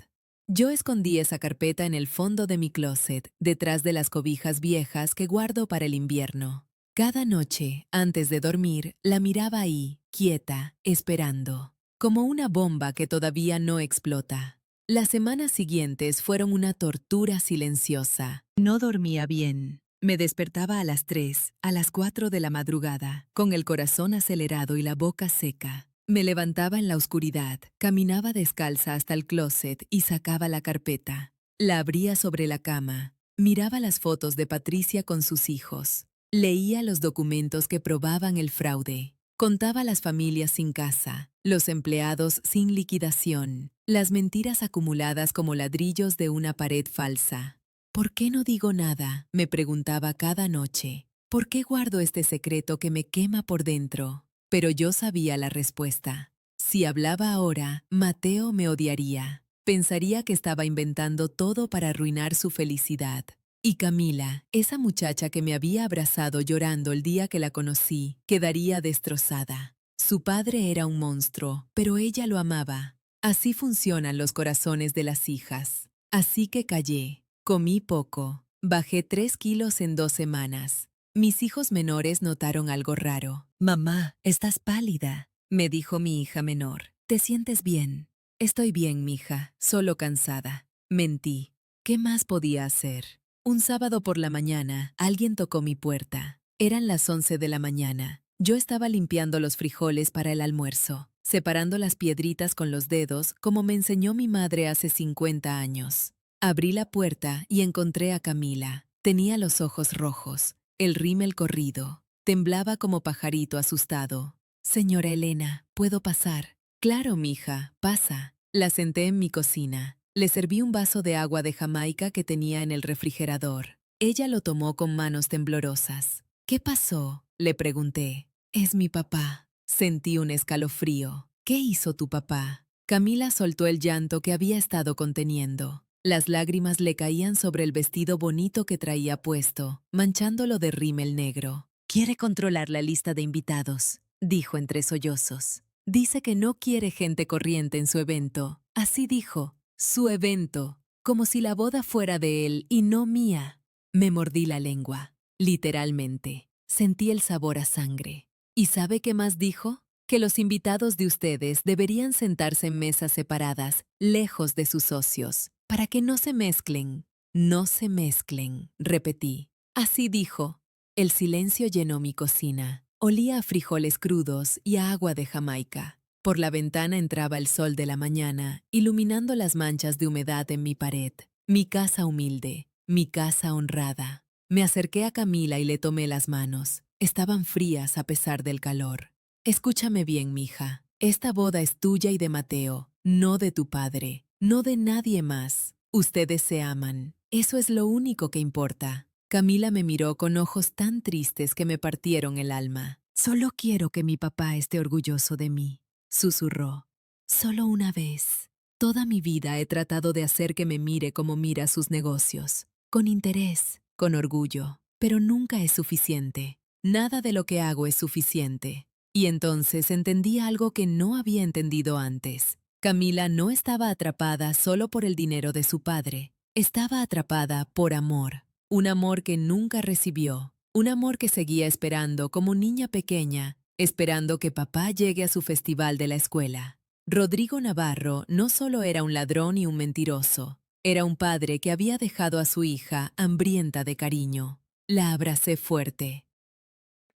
Yo escondí esa carpeta en el fondo de mi closet, detrás de las cobijas viejas que guardo para el invierno. Cada noche, antes de dormir, la miraba ahí, quieta, esperando, como una bomba que todavía no explota. Las semanas siguientes fueron una tortura silenciosa. No dormía bien. Me despertaba a las 3, a las 4 de la madrugada, con el corazón acelerado y la boca seca. Me levantaba en la oscuridad, caminaba descalza hasta el closet y sacaba la carpeta. La abría sobre la cama, miraba las fotos de Patricia con sus hijos, leía los documentos que probaban el fraude, contaba las familias sin casa, los empleados sin liquidación, las mentiras acumuladas como ladrillos de una pared falsa. ¿Por qué no digo nada?, me preguntaba cada noche. ¿Por qué guardo este secreto que me quema por dentro? Pero yo sabía la respuesta. Si hablaba ahora, Mateo me odiaría. Pensaría que estaba inventando todo para arruinar su felicidad. Y Camila, esa muchacha que me había abrazado llorando el día que la conocí, quedaría destrozada. Su padre era un monstruo, pero ella lo amaba. Así funcionan los corazones de las hijas. Así que callé. Comí poco. Bajé 3 kilos en 2 semanas. Mis hijos menores notaron algo raro. «Mamá, estás pálida», me dijo mi hija menor. «¿Te sientes bien?» «Estoy bien, mija, solo cansada». Mentí. ¿Qué más podía hacer? Un sábado por la mañana, alguien tocó mi puerta. Eran las 11 de la mañana. Yo estaba limpiando los frijoles para el almuerzo, separando las piedritas con los dedos como me enseñó mi madre hace 50 años. Abrí la puerta y encontré a Camila. Tenía los ojos rojos, el rímel corrido. Temblaba como pajarito asustado. «Señora Elena, ¿puedo pasar?» «Claro, mija, pasa». La senté en mi cocina. Le serví un vaso de agua de Jamaica que tenía en el refrigerador. Ella lo tomó con manos temblorosas. «¿Qué pasó?», le pregunté. «Es mi papá». Sentí un escalofrío. «¿Qué hizo tu papá?» Camila soltó el llanto que había estado conteniendo. Las lágrimas le caían sobre el vestido bonito que traía puesto, manchándolo de rímel negro. «Quiere controlar la lista de invitados. dijo entre sollozos. Dice que no quiere gente corriente en su evento. Así dijo, su evento, como si la boda fuera de él y no mía. Me mordí la lengua, literalmente. Sentí el sabor a sangre. ¿Y sabe qué más dijo? Que los invitados de ustedes deberían sentarse en mesas separadas, lejos de sus socios, para que no se mezclen. No se mezclen, repetí. Así dijo. El silencio llenó mi cocina. Olía a frijoles crudos y a agua de Jamaica. Por la ventana entraba el sol de la mañana, iluminando las manchas de humedad en mi pared. Mi casa humilde, mi casa honrada. Me acerqué a Camila y le tomé las manos. Estaban frías a pesar del calor. Escúchame bien, mija. Esta boda es tuya y de Mateo, no de tu padre, no de nadie más. Ustedes se aman. Eso es lo único que importa. Camila me miró con ojos tan tristes que me partieron el alma. Solo quiero que mi papá esté orgulloso de mí, susurró. Solo una vez. Toda mi vida he tratado de hacer que me mire como mira sus negocios, con interés, con orgullo, pero nunca es suficiente. Nada de lo que hago es suficiente. Y entonces entendí algo que no había entendido antes. Camila no estaba atrapada solo por el dinero de su padre, estaba atrapada por amor. Un amor que nunca recibió, un amor que seguía esperando como niña pequeña, esperando que papá llegue a su festival de la escuela. Rodrigo Navarro no solo era un ladrón y un mentiroso, era un padre que había dejado a su hija hambrienta de cariño. La abracé fuerte.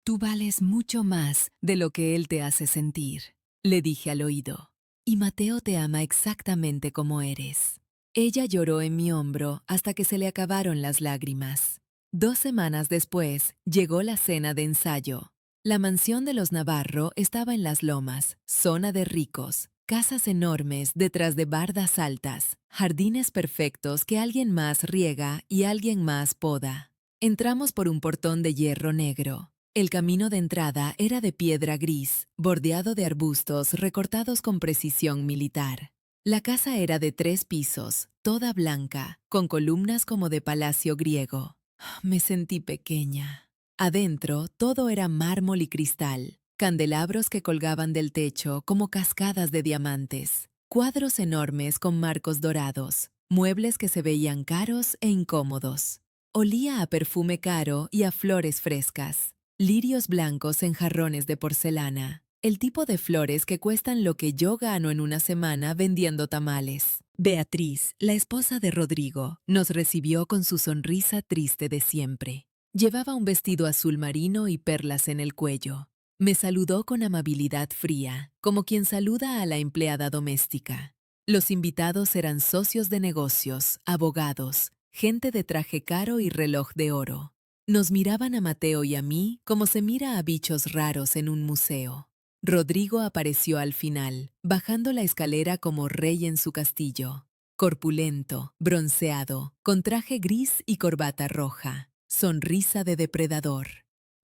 Tú vales mucho más de lo que él te hace sentir, le dije al oído. Y Mateo te ama exactamente como eres. Ella lloró en mi hombro hasta que se le acabaron las lágrimas. 2 semanas después, llegó la cena de ensayo. La mansión de los Navarro estaba en Las Lomas, zona de ricos, casas enormes detrás de bardas altas, jardines perfectos que alguien más riega y alguien más poda. Entramos por un portón de hierro negro. El camino de entrada era de piedra gris, bordeado de arbustos recortados con precisión militar. La casa era de 3 pisos, toda blanca, con columnas como de palacio griego. Me sentí pequeña. Adentro todo era mármol y cristal, candelabros que colgaban del techo como cascadas de diamantes, cuadros enormes con marcos dorados, muebles que se veían caros e incómodos. Olía a perfume caro y a flores frescas. Lirios blancos en jarrones de porcelana. El tipo de flores que cuestan lo que yo gano en una semana vendiendo tamales. Beatriz, la esposa de Rodrigo, nos recibió con su sonrisa triste de siempre. Llevaba un vestido azul marino y perlas en el cuello. Me saludó con amabilidad fría, como quien saluda a la empleada doméstica. Los invitados eran socios de negocios, abogados, gente de traje caro y reloj de oro. Nos miraban a Mateo y a mí como se mira a bichos raros en un museo. Rodrigo apareció al final, bajando la escalera como rey en su castillo. Corpulento, bronceado, con traje gris y corbata roja. Sonrisa de depredador.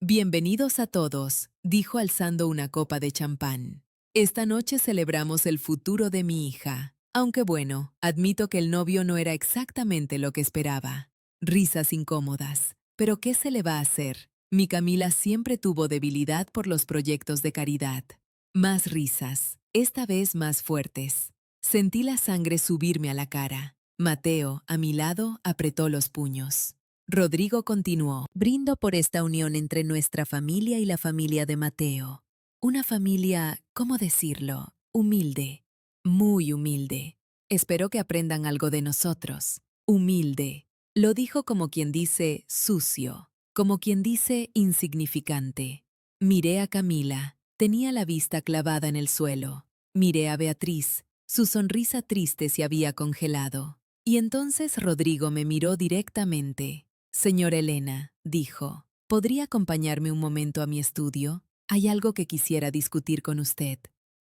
Bienvenidos a todos, dijo alzando una copa de champán. Esta noche celebramos el futuro de mi hija. Aunque bueno, admito que el novio no era exactamente lo que esperaba. Risas incómodas. Pero ¿qué se le va a hacer? Mi Camila siempre tuvo debilidad por los proyectos de caridad. Más risas, esta vez más fuertes. Sentí la sangre subirme a la cara. Mateo, a mi lado, apretó los puños. Rodrigo continuó. Brindo por esta unión entre nuestra familia y la familia de Mateo. Una familia, ¿cómo decirlo? Humilde. Muy humilde. Espero que aprendan algo de nosotros. Humilde. Lo dijo como quien dice sucio, como quien dice insignificante. Miré a Camila, tenía la vista clavada en el suelo. Miré a Beatriz, su sonrisa triste se había congelado. Y entonces Rodrigo me miró directamente. Señor Elena, dijo, ¿podría acompañarme un momento a mi estudio? Hay algo que quisiera discutir con usted.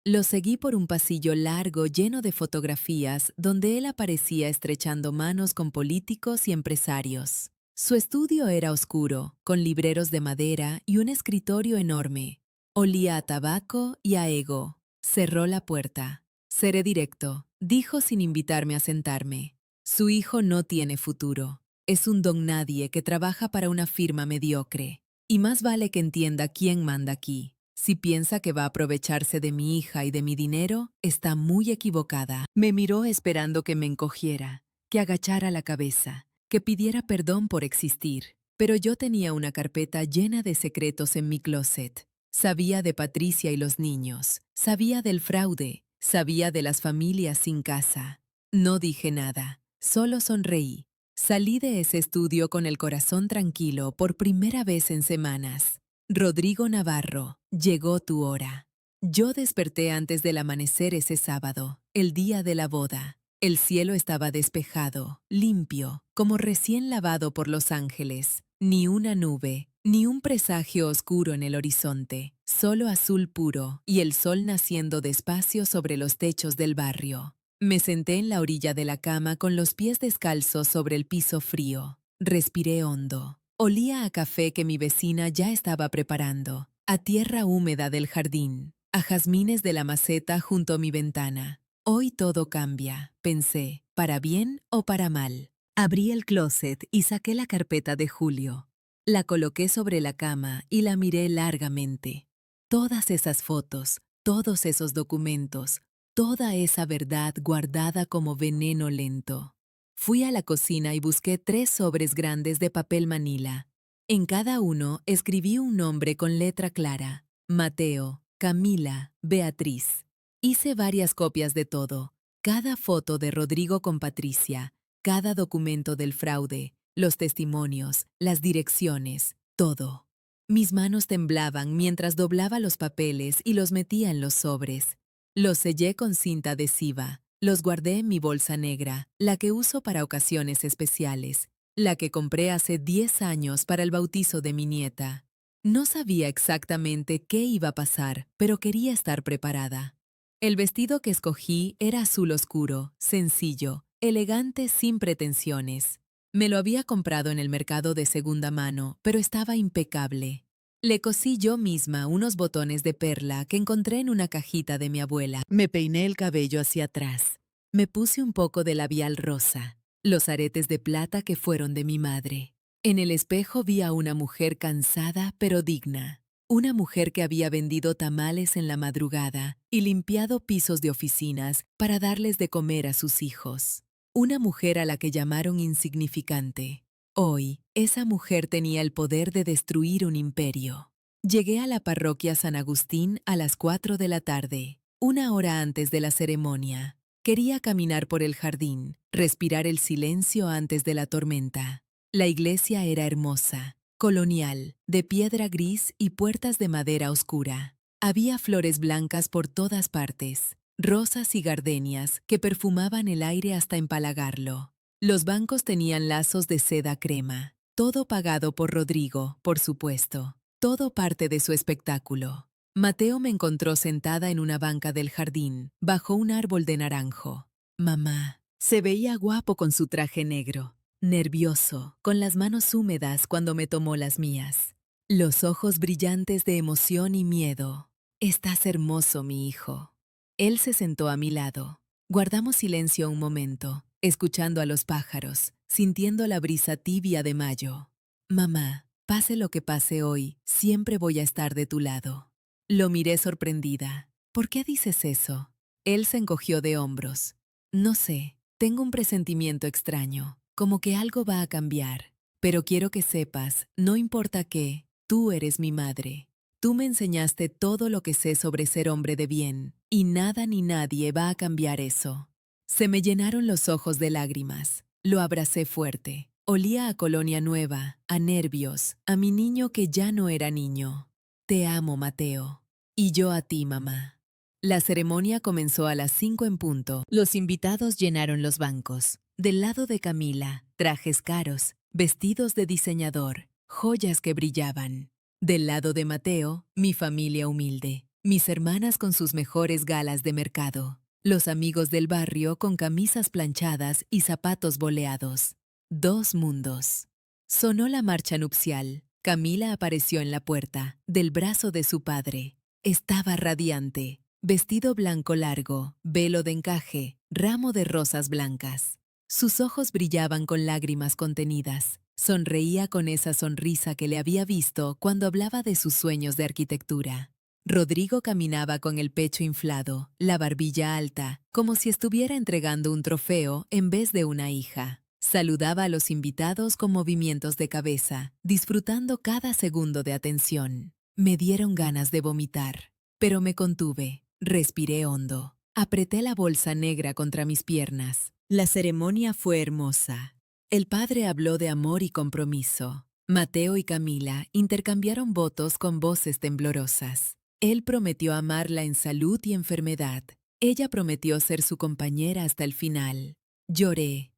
Lo seguí por un pasillo largo lleno de fotografías donde él aparecía estrechando manos con políticos y empresarios. Su estudio era oscuro, con libreros de madera y un escritorio enorme. Olía a tabaco y a ego. Cerró la puerta. Seré directo, dijo sin invitarme a sentarme. Su hijo no tiene futuro. Es un don nadie que trabaja para una firma mediocre. Y más vale que entienda quién manda aquí. Si piensa que va a aprovecharse de mi hija y de mi dinero, está muy equivocada. Me miró esperando que me encogiera, que agachara la cabeza, que pidiera perdón por existir. Pero yo tenía una carpeta llena de secretos en mi closet. Sabía de Patricia y los niños, sabía del fraude, sabía de las familias sin casa. No dije nada, solo sonreí. Salí de ese estudio con el corazón tranquilo por primera vez en semanas. Rodrigo Navarro, llegó tu hora. Yo desperté antes del amanecer ese sábado, el día de la boda. El cielo estaba despejado, limpio, como recién lavado por los ángeles. Ni una nube, ni un presagio oscuro en el horizonte, solo azul puro y el sol naciendo despacio sobre los techos del barrio. Me senté en la orilla de la cama con los pies descalzos sobre el piso frío. Respiré hondo. Olía a café que mi vecina ya estaba preparando, a tierra húmeda del jardín, a jazmines de la maceta junto a mi ventana. Hoy todo cambia, pensé, para bien o para mal. Abrí el closet y saqué la carpeta de Julio. La coloqué sobre la cama y la miré largamente. Todas esas fotos, todos esos documentos, toda esa verdad guardada como veneno lento. Fui a la cocina y busqué 3 sobres grandes de papel manila. En cada uno escribí un nombre con letra clara: Mateo, Camila, Beatriz. Hice varias copias de todo, cada foto de Rodrigo con Patricia, cada documento del fraude, los testimonios, las direcciones, todo. Mis manos temblaban mientras doblaba los papeles y los metía en los sobres. Los sellé con cinta adhesiva, los guardé en mi bolsa negra, la que uso para ocasiones especiales, la que compré hace 10 años para el bautizo de mi nieta. No sabía exactamente qué iba a pasar, pero quería estar preparada. El vestido que escogí era azul oscuro, sencillo, elegante sin pretensiones. Me lo había comprado en el mercado de segunda mano, pero estaba impecable. Le cosí yo misma unos botones de perla que encontré en una cajita de mi abuela. Me peiné el cabello hacia atrás. Me puse un poco de labial rosa, los aretes de plata que fueron de mi madre. En el espejo vi a una mujer cansada pero digna. Una mujer que había vendido tamales en la madrugada y limpiado pisos de oficinas para darles de comer a sus hijos. Una mujer a la que llamaron insignificante. Hoy, esa mujer tenía el poder de destruir un imperio. Llegué a la parroquia San Agustín a las 4 de la tarde, una hora antes de la ceremonia. Quería caminar por el jardín, respirar el silencio antes de la tormenta. La iglesia era hermosa, colonial, de piedra gris y puertas de madera oscura. Había flores blancas por todas partes, rosas y gardenias que perfumaban el aire hasta empalagarlo. Los bancos tenían lazos de seda crema, todo pagado por Rodrigo, por supuesto, todo parte de su espectáculo. Mateo me encontró sentada en una banca del jardín, bajo un árbol de naranjo. Mamá, se veía guapo con su traje negro, nervioso, con las manos húmedas cuando me tomó las mías. Los ojos brillantes de emoción y miedo. Estás hermoso, mi hijo. Él se sentó a mi lado. Guardamos silencio un momento, escuchando a los pájaros, sintiendo la brisa tibia de mayo. Mamá, pase lo que pase hoy, siempre voy a estar de tu lado. Lo miré sorprendida. ¿Por qué dices eso? Él se encogió de hombros. No sé, tengo un presentimiento extraño, como que algo va a cambiar. Pero quiero que sepas, no importa qué, tú eres mi madre. Tú me enseñaste todo lo que sé sobre ser hombre de bien, y nada ni nadie va a cambiar eso. Se me llenaron los ojos de lágrimas. Lo abracé fuerte. Olía a colonia nueva, a nervios, a mi niño que ya no era niño. Te amo, Mateo. Y yo a ti, mamá. La ceremonia comenzó a las 5 en punto. Los invitados llenaron los bancos. Del lado de Camila, trajes caros, vestidos de diseñador, joyas que brillaban. Del lado de Mateo, mi familia humilde, mis hermanas con sus mejores galas de mercado, los amigos del barrio con camisas planchadas y zapatos boleados. 2 mundos. Sonó la marcha nupcial. Camila apareció en la puerta, del brazo de su padre. Estaba radiante, vestido blanco largo, velo de encaje, ramo de rosas blancas. Sus ojos brillaban con lágrimas contenidas. Sonreía con esa sonrisa que le había visto cuando hablaba de sus sueños de arquitectura. Rodrigo caminaba con el pecho inflado, la barbilla alta, como si estuviera entregando un trofeo en vez de una hija. Saludaba a los invitados con movimientos de cabeza, disfrutando cada segundo de atención. Me dieron ganas de vomitar, pero me contuve, respiré hondo. Apreté la bolsa negra contra mis piernas. La ceremonia fue hermosa. El padre habló de amor y compromiso. Mateo y Camila intercambiaron votos con voces temblorosas. Él prometió amarla en salud y enfermedad. Ella prometió ser su compañera hasta el final. Lloré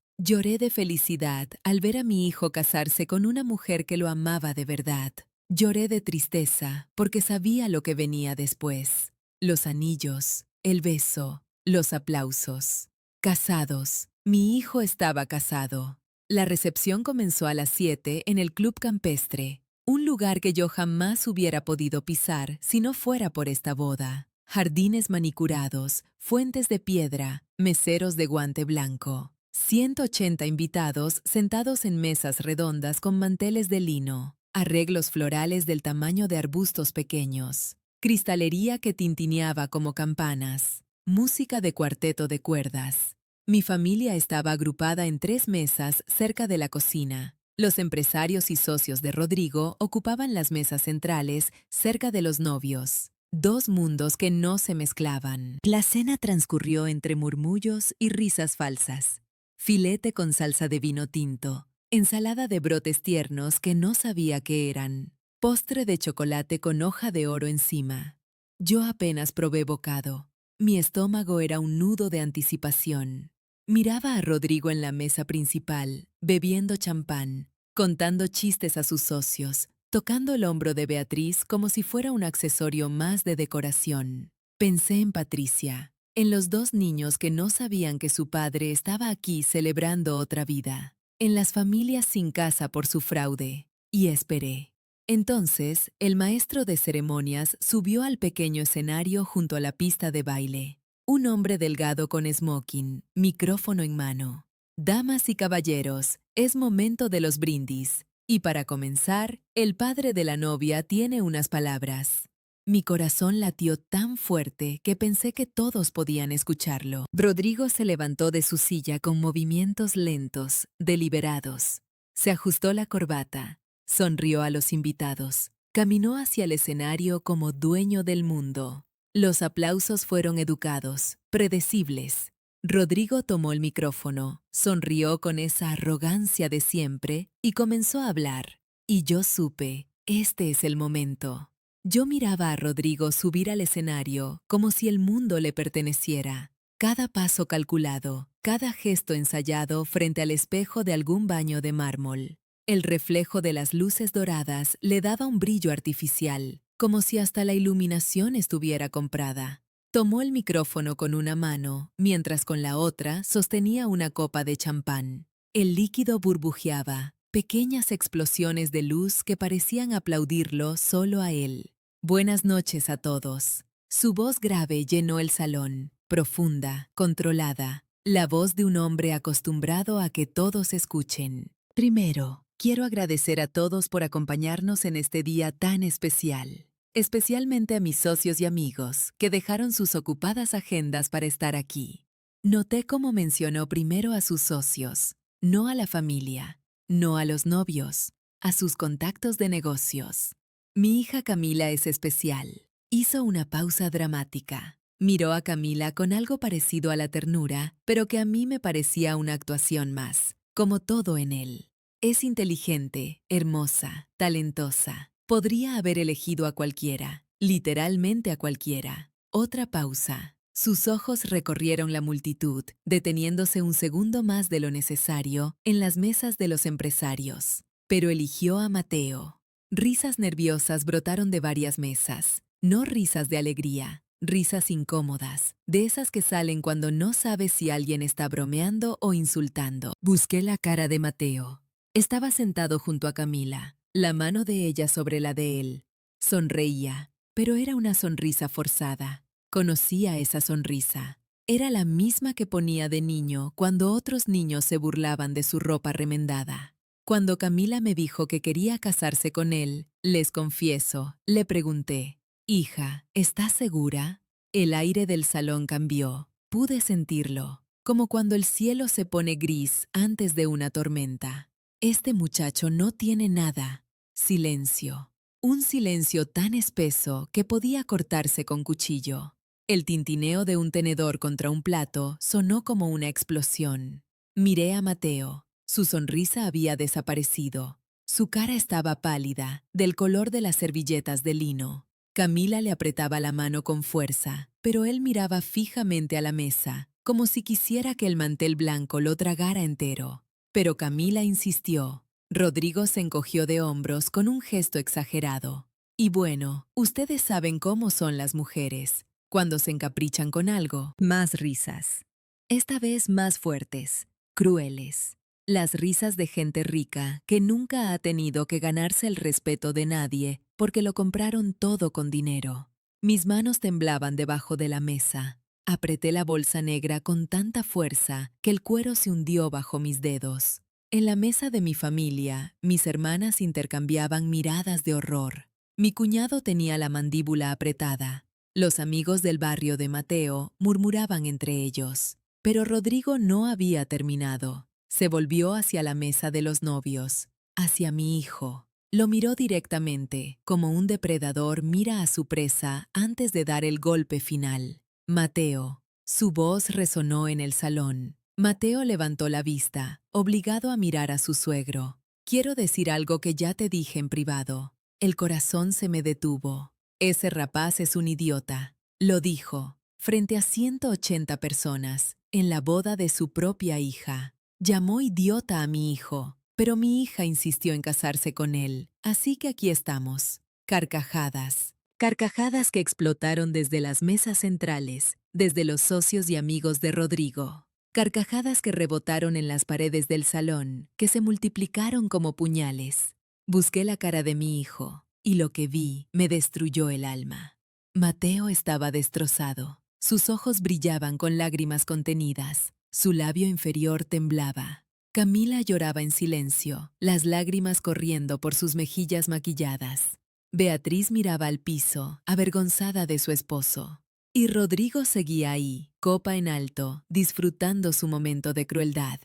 de felicidad al ver a mi hijo casarse con una mujer que lo amaba de verdad. Lloré de tristeza porque sabía lo que venía después. Los anillos, el beso, los aplausos. Casados. Mi hijo estaba casado. La recepción comenzó a las 7 en el Club Campestre, un lugar que yo jamás hubiera podido pisar si no fuera por esta boda. Jardines manicurados, fuentes de piedra, meseros de guante blanco. 180 invitados sentados en mesas redondas con manteles de lino, arreglos florales del tamaño de arbustos pequeños, cristalería que tintineaba como campanas, música de cuarteto de cuerdas. Mi familia estaba agrupada en 3 mesas cerca de la cocina. Los empresarios y socios de Rodrigo ocupaban las mesas centrales cerca de los novios. 2 mundos que no se mezclaban. La cena transcurrió entre murmullos y risas falsas. Filete con salsa de vino tinto, ensalada de brotes tiernos que no sabía qué eran, postre de chocolate con hoja de oro encima. Yo apenas probé bocado. Mi estómago era un nudo de anticipación. Miraba a Rodrigo en la mesa principal, bebiendo champán, contando chistes a sus socios, tocando el hombro de Beatriz como si fuera un accesorio más de decoración. Pensé en Patricia, en los 2 niños que no sabían que su padre estaba aquí celebrando otra vida, en las familias sin casa por su fraude, y esperé. Entonces, el maestro de ceremonias subió al pequeño escenario junto a la pista de baile. Un hombre delgado con smoking, micrófono en mano. Damas y caballeros, es momento de los brindis. Y para comenzar, el padre de la novia tiene unas palabras. Mi corazón latió tan fuerte que pensé que todos podían escucharlo. Rodrigo se levantó de su silla con movimientos lentos, deliberados. Se ajustó la corbata, sonrió a los invitados, caminó hacia el escenario como dueño del mundo. Los aplausos fueron educados, predecibles. Rodrigo tomó el micrófono, sonrió con esa arrogancia de siempre y comenzó a hablar. Y yo supe, este es el momento. Yo miraba a Rodrigo subir al escenario como si el mundo le perteneciera. Cada paso calculado, cada gesto ensayado frente al espejo de algún baño de mármol. El reflejo de las luces doradas le daba un brillo artificial, como si hasta la iluminación estuviera comprada. Tomó el micrófono con una mano, mientras con la otra sostenía una copa de champán. El líquido burbujeaba, pequeñas explosiones de luz que parecían aplaudirlo solo a él. Buenas noches a todos. Su voz grave llenó el salón, profunda, controlada, la voz de un hombre acostumbrado a que todos escuchen. Primero, quiero agradecer a todos por acompañarnos en este día tan especial. Especialmente a mis socios y amigos, que dejaron sus ocupadas agendas para estar aquí. Noté cómo mencionó primero a sus socios, no a la familia, no a los novios, a sus contactos de negocios. Mi hija Camila es especial. Hizo una pausa dramática. Miró a Camila con algo parecido a la ternura, pero que a mí me parecía una actuación más, como todo en él. Es inteligente, hermosa, talentosa. Podría haber elegido a cualquiera, literalmente a cualquiera. Otra pausa. Sus ojos recorrieron la multitud, deteniéndose un segundo más de lo necesario en las mesas de los empresarios. Pero eligió a Mateo. Risas nerviosas brotaron de varias mesas. No risas de alegría, risas incómodas, de esas que salen cuando no sabes si alguien está bromeando o insultando. Busqué la cara de Mateo. Estaba sentado junto a Camila, la mano de ella sobre la de él. Sonreía, pero era una sonrisa forzada. Conocía esa sonrisa. Era la misma que ponía de niño cuando otros niños se burlaban de su ropa remendada. Cuando Camila me dijo que quería casarse con él, les confieso, le pregunté, Hija, ¿estás segura? El aire del salón cambió. Pude sentirlo, como cuando el cielo se pone gris antes de una tormenta. Este muchacho no tiene nada. Silencio. Un silencio tan espeso que podía cortarse con cuchillo. El tintineo de un tenedor contra un plato sonó como una explosión. Miré a Mateo. Su sonrisa había desaparecido. Su cara estaba pálida, del color de las servilletas de lino. Camila le apretaba la mano con fuerza, pero él miraba fijamente a la mesa, como si quisiera que el mantel blanco lo tragara entero. Pero Camila insistió. Rodrigo se encogió de hombros con un gesto exagerado. Y bueno, ustedes saben cómo son las mujeres. Cuando se encaprichan con algo, más risas. Esta vez más fuertes, crueles. Las risas de gente rica que nunca ha tenido que ganarse el respeto de nadie porque lo compraron todo con dinero. Mis manos temblaban debajo de la mesa. Apreté la bolsa negra con tanta fuerza que el cuero se hundió bajo mis dedos. En la mesa de mi familia, mis hermanas intercambiaban miradas de horror. Mi cuñado tenía la mandíbula apretada. Los amigos del barrio de Mateo murmuraban entre ellos. Pero Rodrigo no había terminado. Se volvió hacia la mesa de los novios, hacia mi hijo. Lo miró directamente, como un depredador mira a su presa antes de dar el golpe final. Mateo. Su voz resonó en el salón. Mateo levantó la vista, obligado a mirar a su suegro. Quiero decir algo que ya te dije en privado. El corazón se me detuvo. Ese rapaz es un idiota. Lo dijo, frente a 180 personas, en la boda de su propia hija. Llamó idiota a mi hijo, pero mi hija insistió en casarse con él, así que aquí estamos. Carcajadas. Carcajadas que explotaron desde las mesas centrales, desde los socios y amigos de Rodrigo. Carcajadas que rebotaron en las paredes del salón, que se multiplicaron como puñales. Busqué la cara de mi hijo, y lo que vi me destruyó el alma. Mateo estaba destrozado. Sus ojos brillaban con lágrimas contenidas. Su labio inferior temblaba. Camila lloraba en silencio, las lágrimas corriendo por sus mejillas maquilladas. Beatriz miraba al piso, avergonzada de su esposo. Y Rodrigo seguía ahí, copa en alto, disfrutando su momento de crueldad.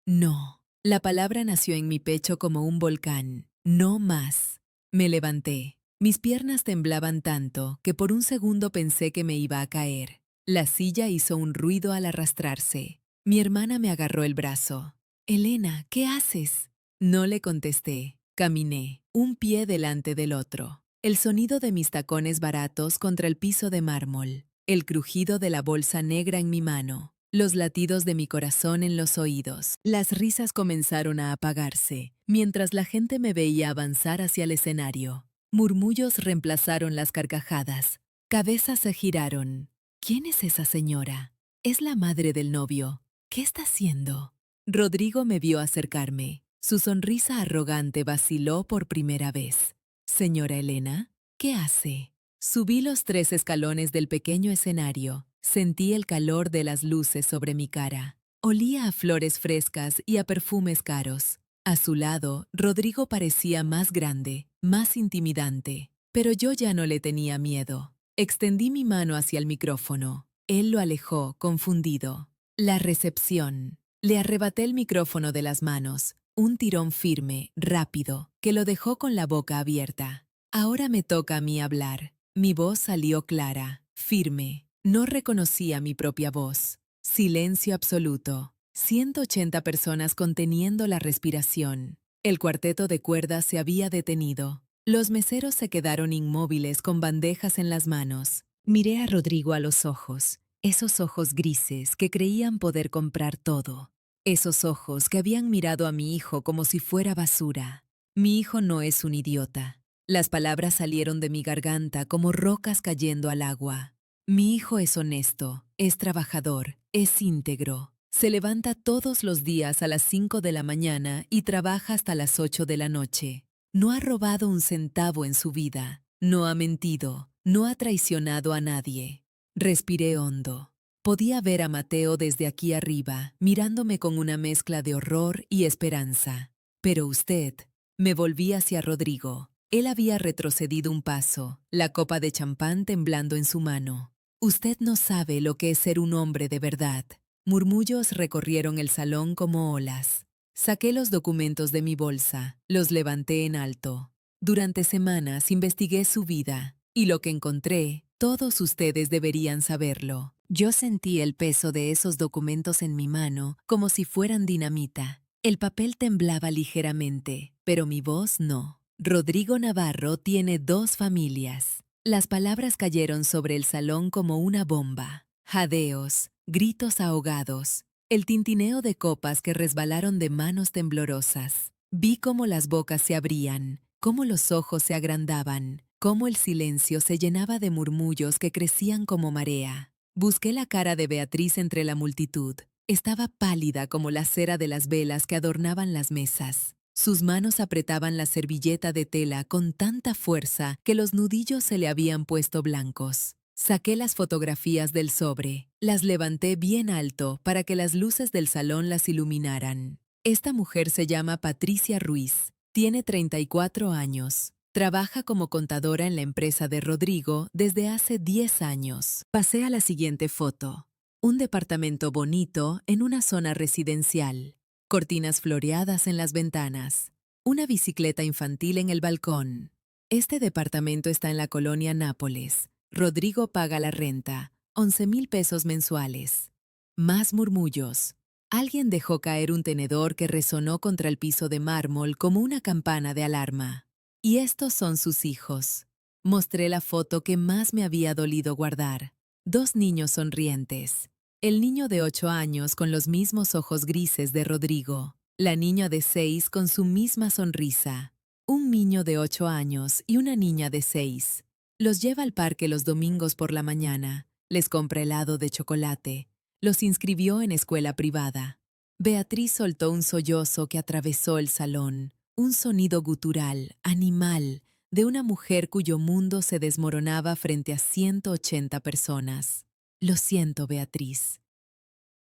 No. La palabra nació en mi pecho como un volcán. No más. Me levanté. Mis piernas temblaban tanto que por un segundo pensé que me iba a caer. La silla hizo un ruido al arrastrarse. Mi hermana me agarró el brazo. Elena, ¿qué haces? No le contesté. Caminé, un pie delante del otro. El sonido de mis tacones baratos contra el piso de mármol. El crujido de la bolsa negra en mi mano. Los latidos de mi corazón en los oídos. Las risas comenzaron a apagarse, mientras la gente me veía avanzar hacia el escenario. Murmullos reemplazaron las carcajadas. Cabezas se giraron. ¿Quién es esa señora? Es la madre del novio. ¿Qué está haciendo? Rodrigo me vio acercarme. Su sonrisa arrogante vaciló por primera vez. Señora Elena, ¿qué hace? Subí los 3 escalones del pequeño escenario. Sentí el calor de las luces sobre mi cara. Olía a flores frescas y a perfumes caros. A su lado, Rodrigo parecía más grande, más intimidante. Pero yo ya no le tenía miedo. Extendí mi mano hacia el micrófono. Él lo alejó, confundido. La recepción. Le arrebaté el micrófono de las manos. Un tirón firme, rápido, que lo dejó con la boca abierta. Ahora me toca a mí hablar. Mi voz salió clara, firme. No reconocía mi propia voz. Silencio absoluto. 180 personas conteniendo la respiración. El cuarteto de cuerdas se había detenido. Los meseros se quedaron inmóviles con bandejas en las manos. Miré a Rodrigo a los ojos. Esos ojos grises que creían poder comprar todo. Esos ojos que habían mirado a mi hijo como si fuera basura. Mi hijo no es un idiota. Las palabras salieron de mi garganta como rocas cayendo al agua. Mi hijo es honesto, es trabajador, es íntegro. Se levanta todos los días a las 5 de la mañana y trabaja hasta las 8 de la noche. No ha robado un centavo en su vida. No ha mentido. No ha traicionado a nadie. Respiré hondo. Podía ver a Mateo desde aquí arriba, mirándome con una mezcla de horror y esperanza. Pero usted, me volví hacia Rodrigo. Él había retrocedido un paso, la copa de champán temblando en su mano. Usted no sabe lo que es ser un hombre de verdad. Murmullos recorrieron el salón como olas. Saqué los documentos de mi bolsa, los levanté en alto. Durante semanas investigué su vida, y lo que encontré, todos ustedes deberían saberlo. Yo sentí el peso de esos documentos en mi mano como si fueran dinamita. El papel temblaba ligeramente, pero mi voz no. Rodrigo Navarro tiene 2 familias. Las palabras cayeron sobre el salón como una bomba. Jadeos, gritos ahogados, el tintineo de copas que resbalaron de manos temblorosas. Vi cómo las bocas se abrían, cómo los ojos se agrandaban, cómo el silencio se llenaba de murmullos que crecían como marea. Busqué la cara de Beatriz entre la multitud. Estaba pálida como la cera de las velas que adornaban las mesas. Sus manos apretaban la servilleta de tela con tanta fuerza que los nudillos se le habían puesto blancos. Saqué las fotografías del sobre, las levanté bien alto para que las luces del salón las iluminaran. Esta mujer se llama Patricia Ruiz, tiene 34 años. Trabaja como contadora en la empresa de Rodrigo desde hace 10 años. Pasé a la siguiente foto. Un departamento bonito en una zona residencial. Cortinas floreadas en las ventanas. Una bicicleta infantil en el balcón. Este departamento está en la colonia Nápoles. Rodrigo paga la renta, 11,000 pesos mensuales. Más murmullos. Alguien dejó caer un tenedor que resonó contra el piso de mármol como una campana de alarma. Y estos son sus hijos. Mostré la foto que más me había dolido guardar. 2 niños sonrientes. El niño de 8 años con los mismos ojos grises de Rodrigo. La niña de 6 con su misma sonrisa. Un niño de 8 años y una niña de 6. Los lleva al parque los domingos por la mañana. Les compra helado de chocolate. Los inscribió en escuela privada. Beatriz soltó un sollozo que atravesó el salón. Un sonido gutural, animal, de una mujer cuyo mundo se desmoronaba frente a 180 personas. Lo siento, Beatriz.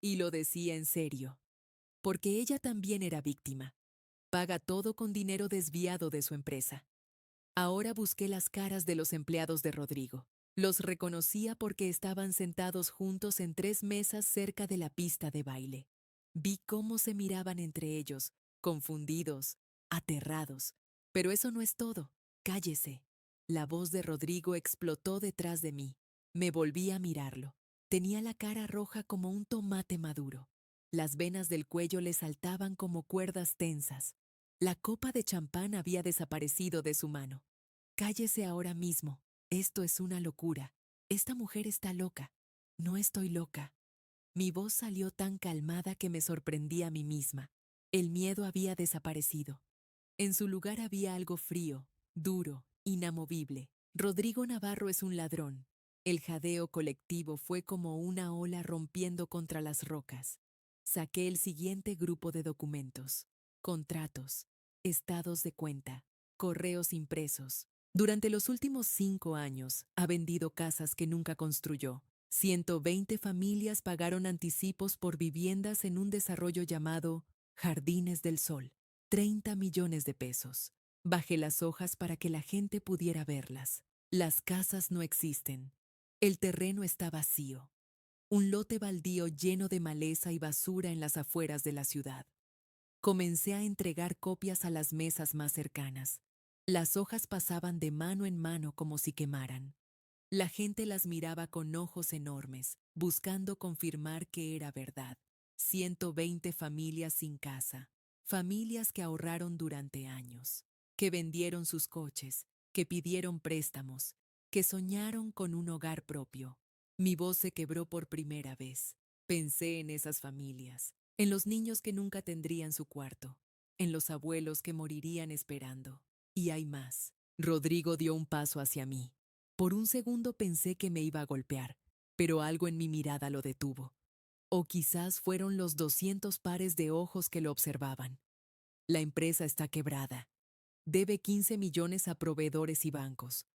Y lo decía en serio, porque ella también era víctima. Paga todo con dinero desviado de su empresa. Ahora busqué las caras de los empleados de Rodrigo. Los reconocía porque estaban sentados juntos en 3 mesas cerca de la pista de baile. Vi cómo se miraban entre ellos, confundidos, aterrados. Pero eso no es todo. Cállese. La voz de Rodrigo explotó detrás de mí. Me volví a mirarlo. Tenía la cara roja como un tomate maduro. Las venas del cuello le saltaban como cuerdas tensas. La copa de champán había desaparecido de su mano. Cállese ahora mismo. Esto es una locura. Esta mujer está loca. No estoy loca. Mi voz salió tan calmada que me sorprendí a mí misma. El miedo había desaparecido. En su lugar había algo frío, duro, inamovible. Rodrigo Navarro es un ladrón. El jadeo colectivo fue como una ola rompiendo contra las rocas. Saqué el siguiente grupo de documentos. Contratos, estados de cuenta, correos impresos. Durante los últimos 5 años ha vendido casas que nunca construyó. 120 familias pagaron anticipos por viviendas en un desarrollo llamado Jardines del Sol. 30 millones de pesos. Bajé las hojas para que la gente pudiera verlas. Las casas no existen. El terreno está vacío. Un lote baldío lleno de maleza y basura en las afueras de la ciudad. Comencé a entregar copias a las mesas más cercanas. Las hojas pasaban de mano en mano como si quemaran. La gente las miraba con ojos enormes, buscando confirmar que era verdad. 120 familias sin casa. Familias que ahorraron durante años, que vendieron sus coches, que pidieron préstamos, que soñaron con un hogar propio. Mi voz se quebró por primera vez. Pensé en esas familias, en los niños que nunca tendrían su cuarto, en los abuelos que morirían esperando. Y hay más. Rodrigo dio un paso hacia mí. Por un segundo pensé que me iba a golpear, pero algo en mi mirada lo detuvo. O quizás fueron los 200 pares de ojos que lo observaban. La empresa está quebrada. Debe 15 millones a proveedores y bancos.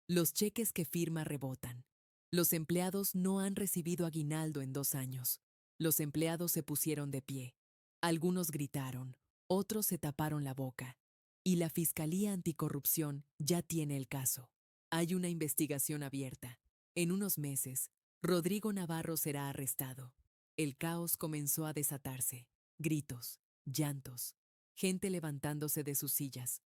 Los cheques que firma rebotan. Los empleados no han recibido aguinaldo en 2 años. Los empleados se pusieron de pie. Algunos gritaron, otros se taparon la boca. y la Fiscalía Anticorrupción ya tiene el caso. Hay una investigación abierta. En unos meses, Rodrigo Navarro será arrestado. El caos comenzó a desatarse. Gritos, llantos, gente levantándose de sus sillas.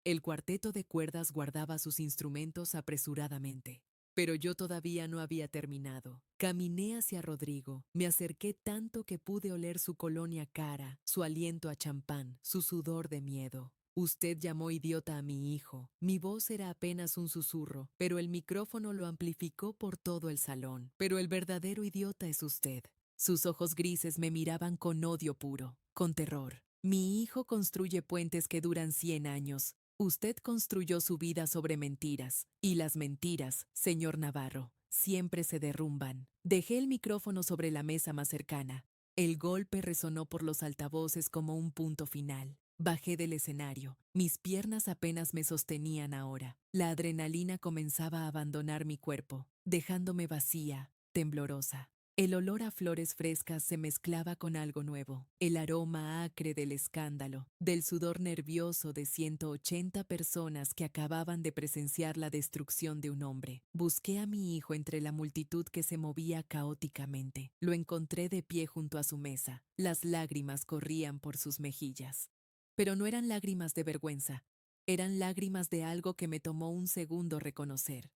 El cuarteto de cuerdas guardaba sus instrumentos apresuradamente. Pero yo todavía no había terminado. Caminé hacia Rodrigo, me acerqué tanto que pude oler su colonia cara, su aliento a champán, su sudor de miedo. Usted llamó idiota a mi hijo. Mi voz era apenas un susurro, pero el micrófono lo amplificó por todo el salón. Pero el verdadero idiota es usted. Sus ojos grises me miraban con odio puro, con terror. Mi hijo construye puentes que duran 100 años. Usted construyó su vida sobre mentiras, y las mentiras, señor Navarro, siempre se derrumban. Dejé el micrófono sobre la mesa más cercana. El golpe resonó por los altavoces como un punto final. Bajé del escenario. Mis piernas apenas me sostenían ahora. La adrenalina comenzaba a abandonar mi cuerpo, dejándome vacía, temblorosa. El olor a flores frescas se mezclaba con algo nuevo, el aroma acre del escándalo, del sudor nervioso de 180 personas que acababan de presenciar la destrucción de un hombre. Busqué a mi hijo entre la multitud que se movía caóticamente. Lo encontré de pie junto a su mesa. Las lágrimas corrían por sus mejillas. Pero no eran lágrimas de vergüenza, eran lágrimas de algo que me tomó un segundo reconocer.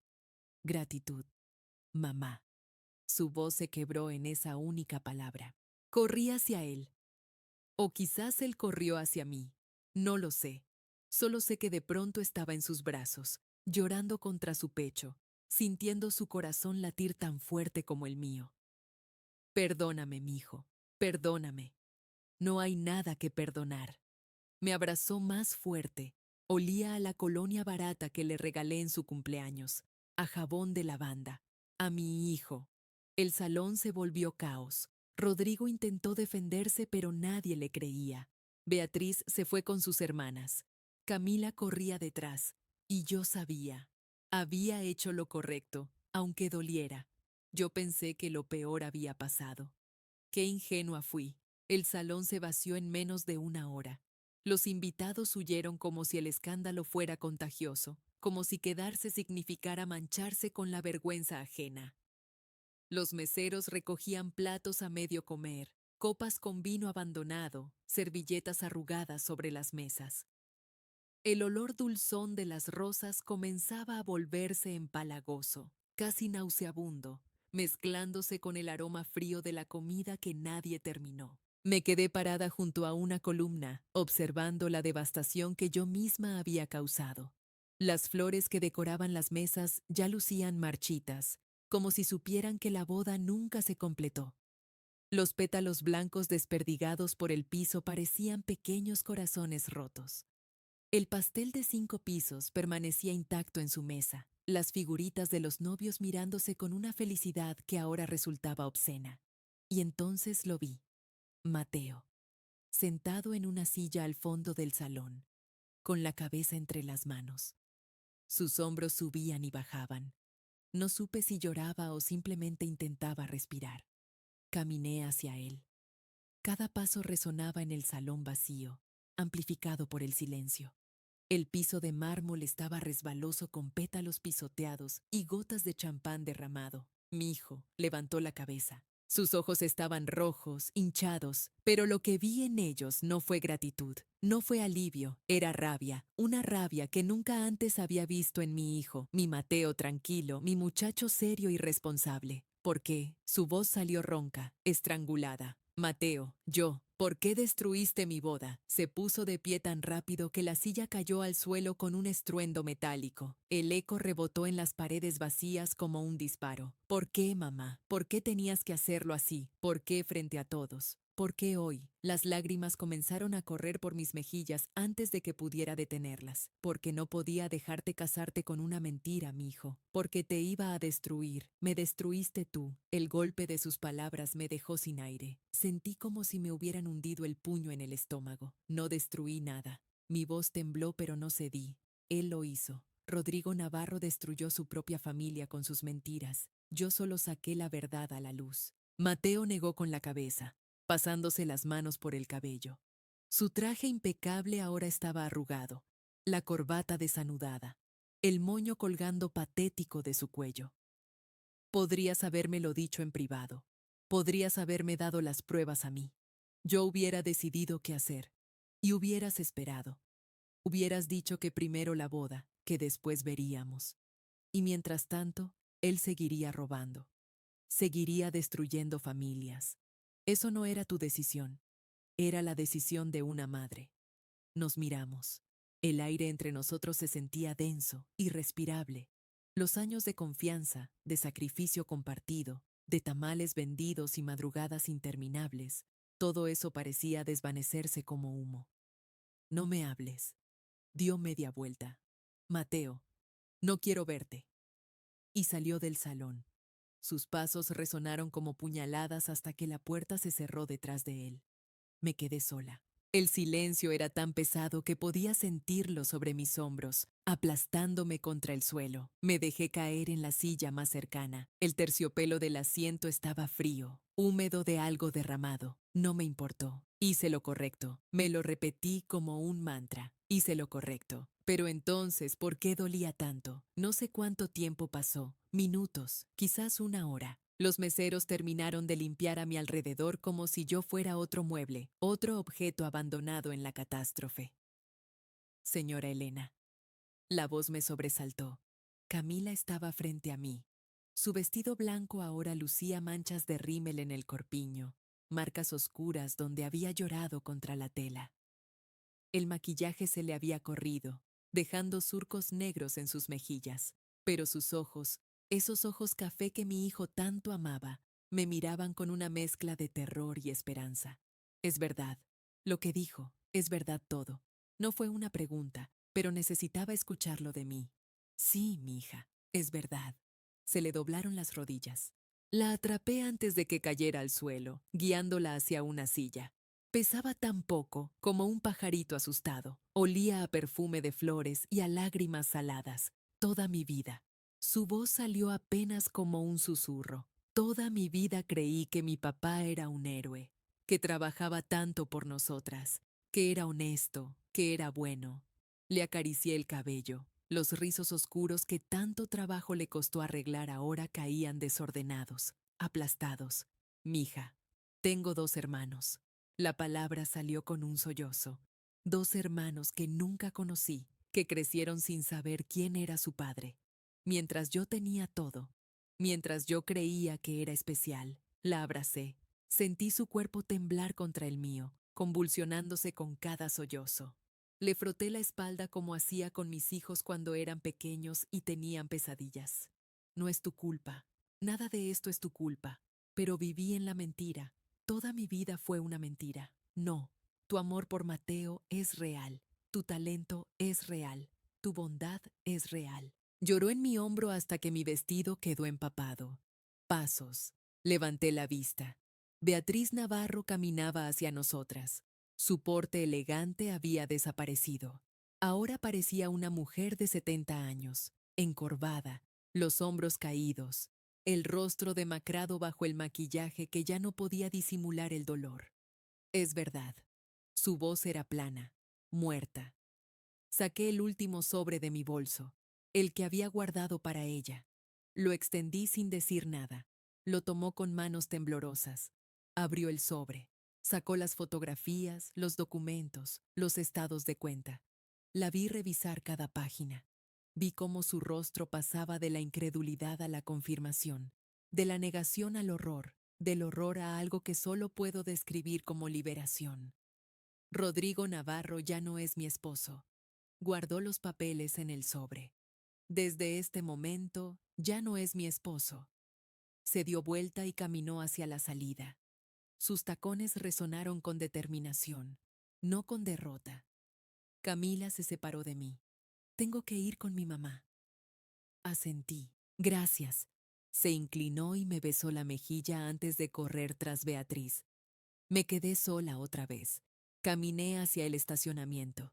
Gratitud. Mamá. Su voz se quebró en esa única palabra. Corrí hacia él. O quizás él corrió hacia mí. No lo sé. Solo sé que de pronto estaba en sus brazos, llorando contra su pecho, sintiendo su corazón latir tan fuerte como el mío. Perdóname, mijo. Perdóname. No hay nada que perdonar. Me abrazó más fuerte. Olía a la colonia barata que le regalé en su cumpleaños, a jabón de lavanda, a mi hijo. El salón se volvió caos. Rodrigo intentó defenderse, pero nadie le creía. Beatriz se fue con sus hermanas. Camila corría detrás. Y yo sabía. Había hecho lo correcto, aunque doliera. Yo pensé que lo peor había pasado. Qué ingenua fui. El salón se vació en menos de una hora. Los invitados huyeron como si el escándalo fuera contagioso, como si quedarse significara mancharse con la vergüenza ajena. Los meseros recogían platos a medio comer, copas con vino abandonado, servilletas arrugadas sobre las mesas. El olor dulzón de las rosas comenzaba a volverse empalagoso, casi nauseabundo, mezclándose con el aroma frío de la comida que nadie terminó. Me quedé parada junto a una columna, observando la devastación que yo misma había causado. Las flores que decoraban las mesas ya lucían marchitas, como si supieran que la boda nunca se completó. Los pétalos blancos desperdigados por el piso parecían pequeños corazones rotos. El pastel de 5 pisos permanecía intacto en su mesa, las figuritas de los novios mirándose con una felicidad que ahora resultaba obscena. Y entonces lo vi, Mateo, sentado en una silla al fondo del salón, con la cabeza entre las manos. Sus hombros subían y bajaban. No supe si lloraba o simplemente intentaba respirar. Caminé hacia él. Cada paso resonaba en el salón vacío, amplificado por el silencio. El piso de mármol estaba resbaloso con pétalos pisoteados y gotas de champán derramado. Mi hijo levantó la cabeza. Sus ojos estaban rojos, hinchados, pero lo que vi en ellos no fue gratitud, no fue alivio, era rabia, una rabia que nunca antes había visto en mi hijo, mi Mateo tranquilo, mi muchacho serio y responsable. ¿Por qué? Su voz salió ronca, estrangulada. Mateo, ¿por qué destruiste mi boda? Se puso de pie tan rápido que la silla cayó al suelo con un estruendo metálico. El eco rebotó en las paredes vacías como un disparo. ¿Por qué, mamá? ¿Por qué tenías que hacerlo así? ¿Por qué frente a todos? ¿Por qué hoy? Las lágrimas comenzaron a correr por mis mejillas antes de que pudiera detenerlas. Porque no podía dejarte casarte con una mentira, mi hijo. Porque te iba a destruir. Me destruiste tú. El golpe de sus palabras me dejó sin aire. Sentí como si me hubieran hundido el puño en el estómago. No destruí nada. Mi voz tembló, pero no cedí. Él lo hizo. Rodrigo Navarro destruyó su propia familia con sus mentiras. Yo solo saqué la verdad a la luz. Mateo negó con la cabeza, pasándose las manos por el cabello. Su traje impecable ahora estaba arrugado. la corbata desanudada, el moño colgando patético de su cuello. Podrías habérmelo dicho en privado. Podrías haberme dado las pruebas a mí. Yo hubiera decidido qué hacer. Y hubieras esperado. Hubieras dicho que primero la boda, que después veríamos. Y mientras tanto, él seguiría robando. Seguiría destruyendo familias. Eso no era tu decisión. Era la decisión de una madre. Nos miramos. El aire entre nosotros se sentía denso, irrespirable. Los años de confianza, de sacrificio compartido, de tamales vendidos y madrugadas interminables, todo eso parecía desvanecerse como humo. No me hables. Dio media vuelta. Mateo, no quiero verte. Y salió del salón. Sus pasos resonaron como puñaladas hasta que la puerta se cerró detrás de él. Me quedé sola. El silencio era tan pesado que podía sentirlo sobre mis hombros, aplastándome contra el suelo. Me dejé caer en la silla más cercana. El terciopelo del asiento estaba frío, húmedo de algo derramado. No me importó. Hice lo correcto. Me lo repetí como un mantra. Hice lo correcto. Pero entonces, ¿por qué dolía tanto? No sé cuánto tiempo pasó. Minutos, quizás una hora. Los meseros terminaron de limpiar a mi alrededor como si yo fuera otro mueble, otro objeto abandonado en la catástrofe. Señora Elena. La voz me sobresaltó. Camila estaba frente a mí. Su vestido blanco ahora lucía manchas de rímel en el corpiño, marcas oscuras donde había llorado contra la tela. El maquillaje se le había corrido, dejando surcos negros en sus mejillas, pero sus ojos, esos ojos café que mi hijo tanto amaba, me miraban con una mezcla de terror y esperanza. Es verdad, lo que dijo, es verdad todo. No fue una pregunta, pero necesitaba escucharlo de mí. Sí, mi hija, es verdad. Se le doblaron las rodillas. La atrapé antes de que cayera al suelo, guiándola hacia una silla. Pesaba tan poco como un pajarito asustado. Olía a perfume de flores y a lágrimas saladas. Toda mi vida. Su voz salió apenas como un susurro. Toda mi vida creí que mi papá era un héroe, que trabajaba tanto por nosotras, que era honesto, que era bueno. Le acaricié el cabello. Los rizos oscuros que tanto trabajo le costó arreglar ahora caían desordenados, aplastados. Mija, tengo 2 hermanos. La palabra salió con un sollozo. 2 hermanos que nunca conocí, que crecieron sin saber quién era su padre. Mientras yo tenía todo, mientras yo creía que era especial, la abracé. Sentí su cuerpo temblar contra el mío, convulsionándose con cada sollozo. Le froté la espalda como hacía con mis hijos cuando eran pequeños y tenían pesadillas. No es tu culpa, nada de esto es tu culpa, pero viví en la mentira. Toda mi vida fue una mentira. No, tu amor por Mateo es real, tu talento es real, tu bondad es real. Lloró en mi hombro hasta que mi vestido quedó empapado. Pasos. Levanté la vista. Beatriz Navarro caminaba hacia nosotras. Su porte elegante había desaparecido. Ahora parecía una mujer de 70 años, encorvada, los hombros caídos, el rostro demacrado bajo el maquillaje que ya no podía disimular el dolor. Es verdad. Su voz era plana, muerta. Saqué el último sobre de mi bolso, el que había guardado para ella. Lo extendí sin decir nada. Lo tomó con manos temblorosas. Abrió el sobre. Sacó las fotografías, los documentos, los estados de cuenta. La vi revisar cada página. Vi cómo su rostro pasaba de la incredulidad a la confirmación, de la negación al horror, del horror a algo que solo puedo describir como liberación. Rodrigo Navarro ya no es mi esposo. Guardó los papeles en el sobre. Desde este momento, ya no es mi esposo. Se dio vuelta y caminó hacia la salida. Sus tacones resonaron con determinación, no con derrota. Camila se separó de mí. Tengo que ir con mi mamá. Asentí. Gracias. Se inclinó y me besó la mejilla antes de correr tras Beatriz. Me quedé sola otra vez. Caminé hacia el estacionamiento.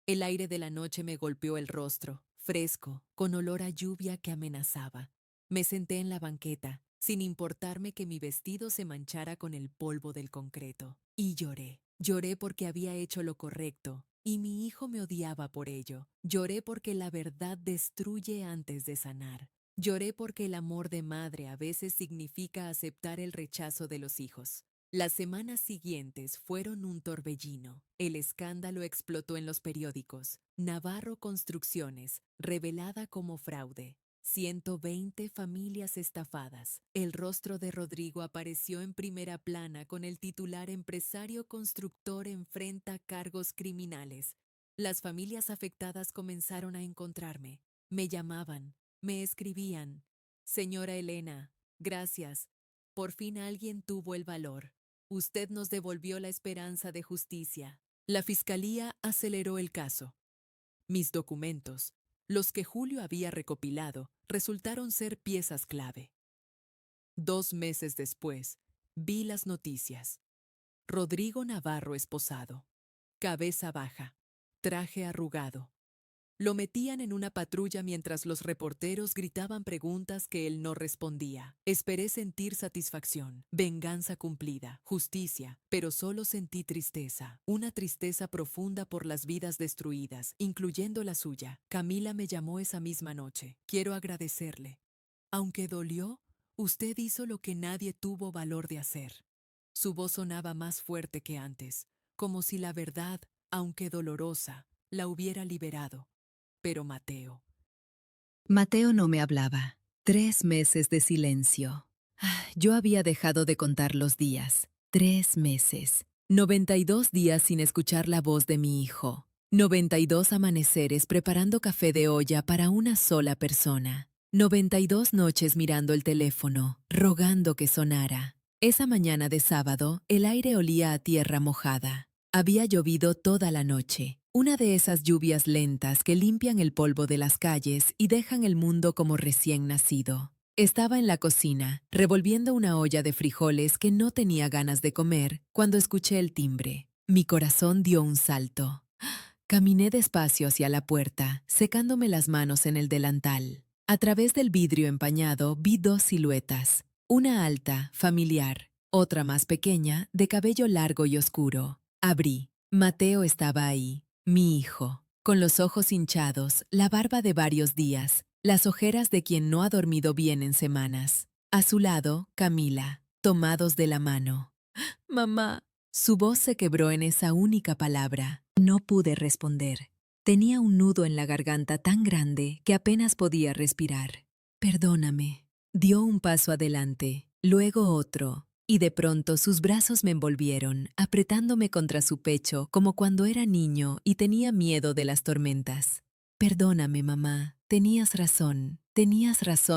El aire de la noche me golpeó el rostro, fresco, con olor a lluvia que amenazaba. Me senté en la banqueta, sin importarme que mi vestido se manchara con el polvo del concreto. Y lloré. Lloré porque había hecho lo correcto, y mi hijo me odiaba por ello. Lloré porque la verdad destruye antes de sanar. Lloré porque el amor de madre a veces significa aceptar el rechazo de los hijos. Las semanas siguientes fueron un torbellino. El escándalo explotó en los periódicos. Navarro Construcciones, revelada como fraude. 120 familias estafadas. El rostro de Rodrigo apareció en primera plana con el titular Empresario constructor enfrenta cargos criminales. Las familias afectadas comenzaron a encontrarme. Me llamaban, me escribían. Señora Elena, gracias. Por fin alguien tuvo el valor. Usted nos devolvió la esperanza de justicia. La fiscalía aceleró el caso. Mis documentos, los que Julio había recopilado, resultaron ser piezas clave. 2 meses después, vi las noticias. Rodrigo Navarro esposado. Cabeza baja. Traje arrugado. Lo metían en una patrulla mientras los reporteros gritaban preguntas que él no respondía. Esperé sentir satisfacción, venganza cumplida, justicia, pero solo sentí tristeza. Una tristeza profunda por las vidas destruidas, incluyendo la suya. Camila me llamó esa misma noche. Quiero agradecerle. Aunque dolió, usted hizo lo que nadie tuvo valor de hacer. Su voz sonaba más fuerte que antes, como si la verdad, aunque dolorosa, la hubiera liberado. Pero Mateo no me hablaba. 3 meses de silencio. Yo había dejado de contar los días. 3 meses. 92 días sin escuchar la voz de mi hijo. 92 amaneceres preparando café de olla para una sola persona. 92 noches mirando el teléfono, rogando que sonara. Esa mañana de sábado, el aire olía a tierra mojada. Había llovido toda la noche. Una de esas lluvias lentas que limpian el polvo de las calles y dejan el mundo como recién nacido. Estaba en la cocina, revolviendo una olla de frijoles que no tenía ganas de comer, cuando escuché el timbre. Mi corazón dio un salto. Caminé despacio hacia la puerta, secándome las manos en el delantal. A través del vidrio empañado vi 2 siluetas. Una alta, familiar, otra más pequeña, de cabello largo y oscuro. Abrí. Mateo estaba ahí. Mi hijo, con los ojos hinchados, la barba de varios días, las ojeras de quien no ha dormido bien en semanas. A su lado, Camila, tomados de la mano. Mamá. Su voz se quebró en esa única palabra. No pude responder. Tenía un nudo en la garganta tan grande que apenas podía respirar. Perdóname. Dio un paso adelante, luego otro. Y de pronto sus brazos me envolvieron, apretándome contra su pecho como cuando era niño y tenía miedo de las tormentas. Perdóname, mamá. Tenías razón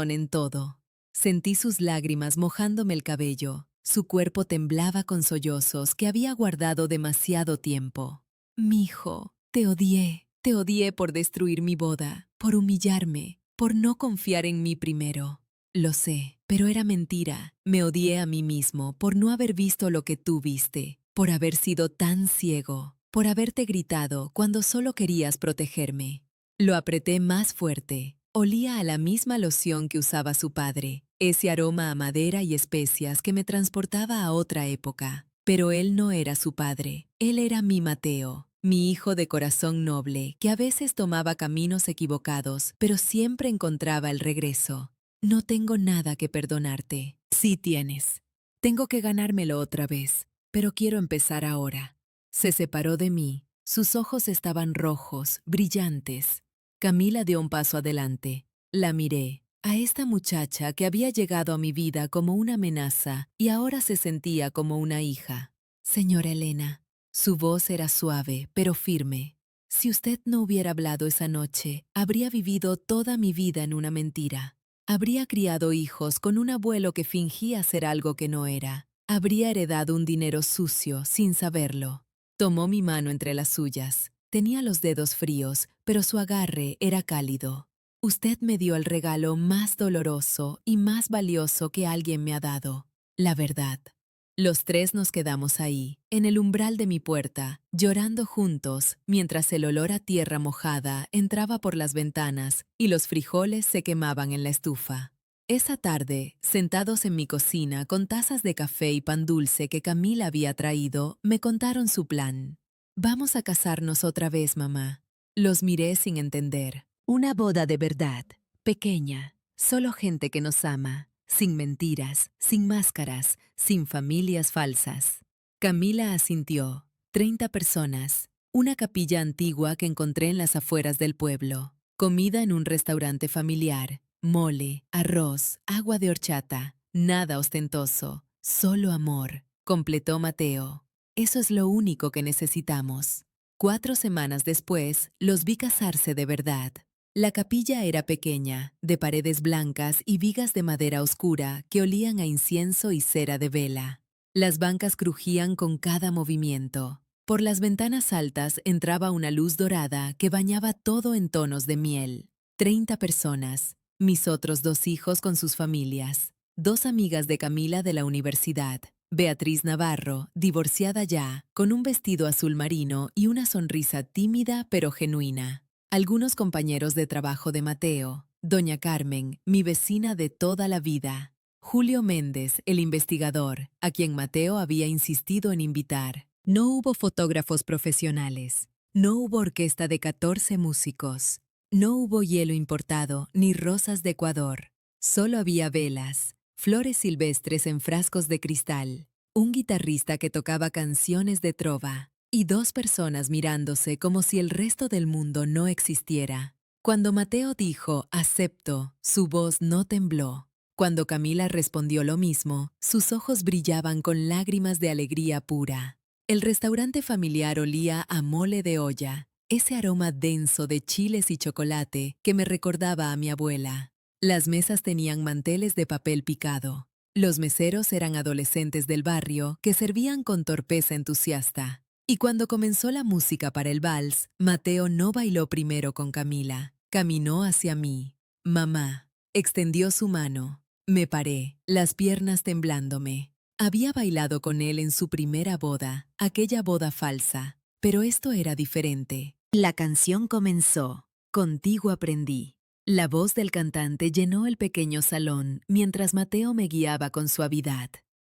en todo. Sentí sus lágrimas mojándome el cabello. Su cuerpo temblaba con sollozos que había guardado demasiado tiempo. Mijo, te odié por destruir mi boda, por humillarme, por no confiar en mí primero. Lo sé, pero era mentira. Me odié a mí mismo por no haber visto lo que tú viste, por haber sido tan ciego, por haberte gritado cuando solo querías protegerme. Lo apreté más fuerte. Olía a la misma loción que usaba su padre, ese aroma a madera y especias que me transportaba a otra época. Pero él no era su padre, él era mi Mateo, mi hijo de corazón noble, que a veces tomaba caminos equivocados, pero siempre encontraba el regreso. No tengo nada que perdonarte. Sí tienes. Tengo que ganármelo otra vez, pero quiero empezar ahora. Se separó de mí. Sus ojos estaban rojos, brillantes. Camila dio un paso adelante. La miré. A esta muchacha que había llegado a mi vida como una amenaza y ahora se sentía como una hija. Señora Elena. Su voz era suave, pero firme. Si usted no hubiera hablado esa noche, habría vivido toda mi vida en una mentira. Habría criado hijos con un abuelo que fingía ser algo que no era. Habría heredado un dinero sucio sin saberlo. Tomó mi mano entre las suyas. Tenía los dedos fríos, pero su agarre era cálido. Usted me dio el regalo más doloroso y más valioso que alguien me ha dado, la verdad. Los tres nos quedamos ahí, en el umbral de mi puerta, llorando juntos, mientras el olor a tierra mojada entraba por las ventanas y los frijoles se quemaban en la estufa. Esa tarde, sentados en mi cocina con tazas de café y pan dulce que Camila había traído, me contaron su plan. Vamos a casarnos otra vez, mamá. Los miré sin entender. Una boda de verdad, pequeña, solo gente que nos ama, sin mentiras, sin máscaras, sin familias falsas. Camila asintió. 30 personas. Una capilla antigua que encontré en las afueras del pueblo. Comida en un restaurante familiar. Mole, arroz, agua de horchata. Nada ostentoso, solo amor, completó Mateo. Eso es lo único que necesitamos. 4 semanas después, los vi casarse de verdad. La capilla era pequeña, de paredes blancas y vigas de madera oscura que olían a incienso y cera de vela. Las bancas crujían con cada movimiento. Por las ventanas altas entraba una luz dorada que bañaba todo en tonos de miel. 30 personas, mis otros 2 hijos con sus familias, 2 amigas de Camila de la universidad, Beatriz Navarro, divorciada ya, con un vestido azul marino y una sonrisa tímida pero genuina. Algunos compañeros de trabajo de Mateo, doña Carmen, mi vecina de toda la vida, Julio Méndez, el investigador, a quien Mateo había insistido en invitar. No hubo fotógrafos profesionales, no hubo orquesta de 14 músicos, no hubo hielo importado ni rosas de Ecuador. Solo había velas, flores silvestres en frascos de cristal, un guitarrista que tocaba canciones de trova y 2 personas mirándose como si el resto del mundo no existiera. Cuando Mateo dijo «acepto», su voz no tembló. Cuando Camila respondió lo mismo, sus ojos brillaban con lágrimas de alegría pura. El restaurante familiar olía a mole de olla, ese aroma denso de chiles y chocolate que me recordaba a mi abuela. Las mesas tenían manteles de papel picado. Los meseros eran adolescentes del barrio que servían con torpeza entusiasta. Y cuando comenzó la música para el vals, Mateo no bailó primero con Camila. Caminó hacia mí. Mamá. Extendió su mano. Me paré, las piernas temblándome. Había bailado con él en su primera boda, aquella boda falsa. Pero esto era diferente. La canción comenzó. Contigo aprendí. La voz del cantante llenó el pequeño salón mientras Mateo me guiaba con suavidad.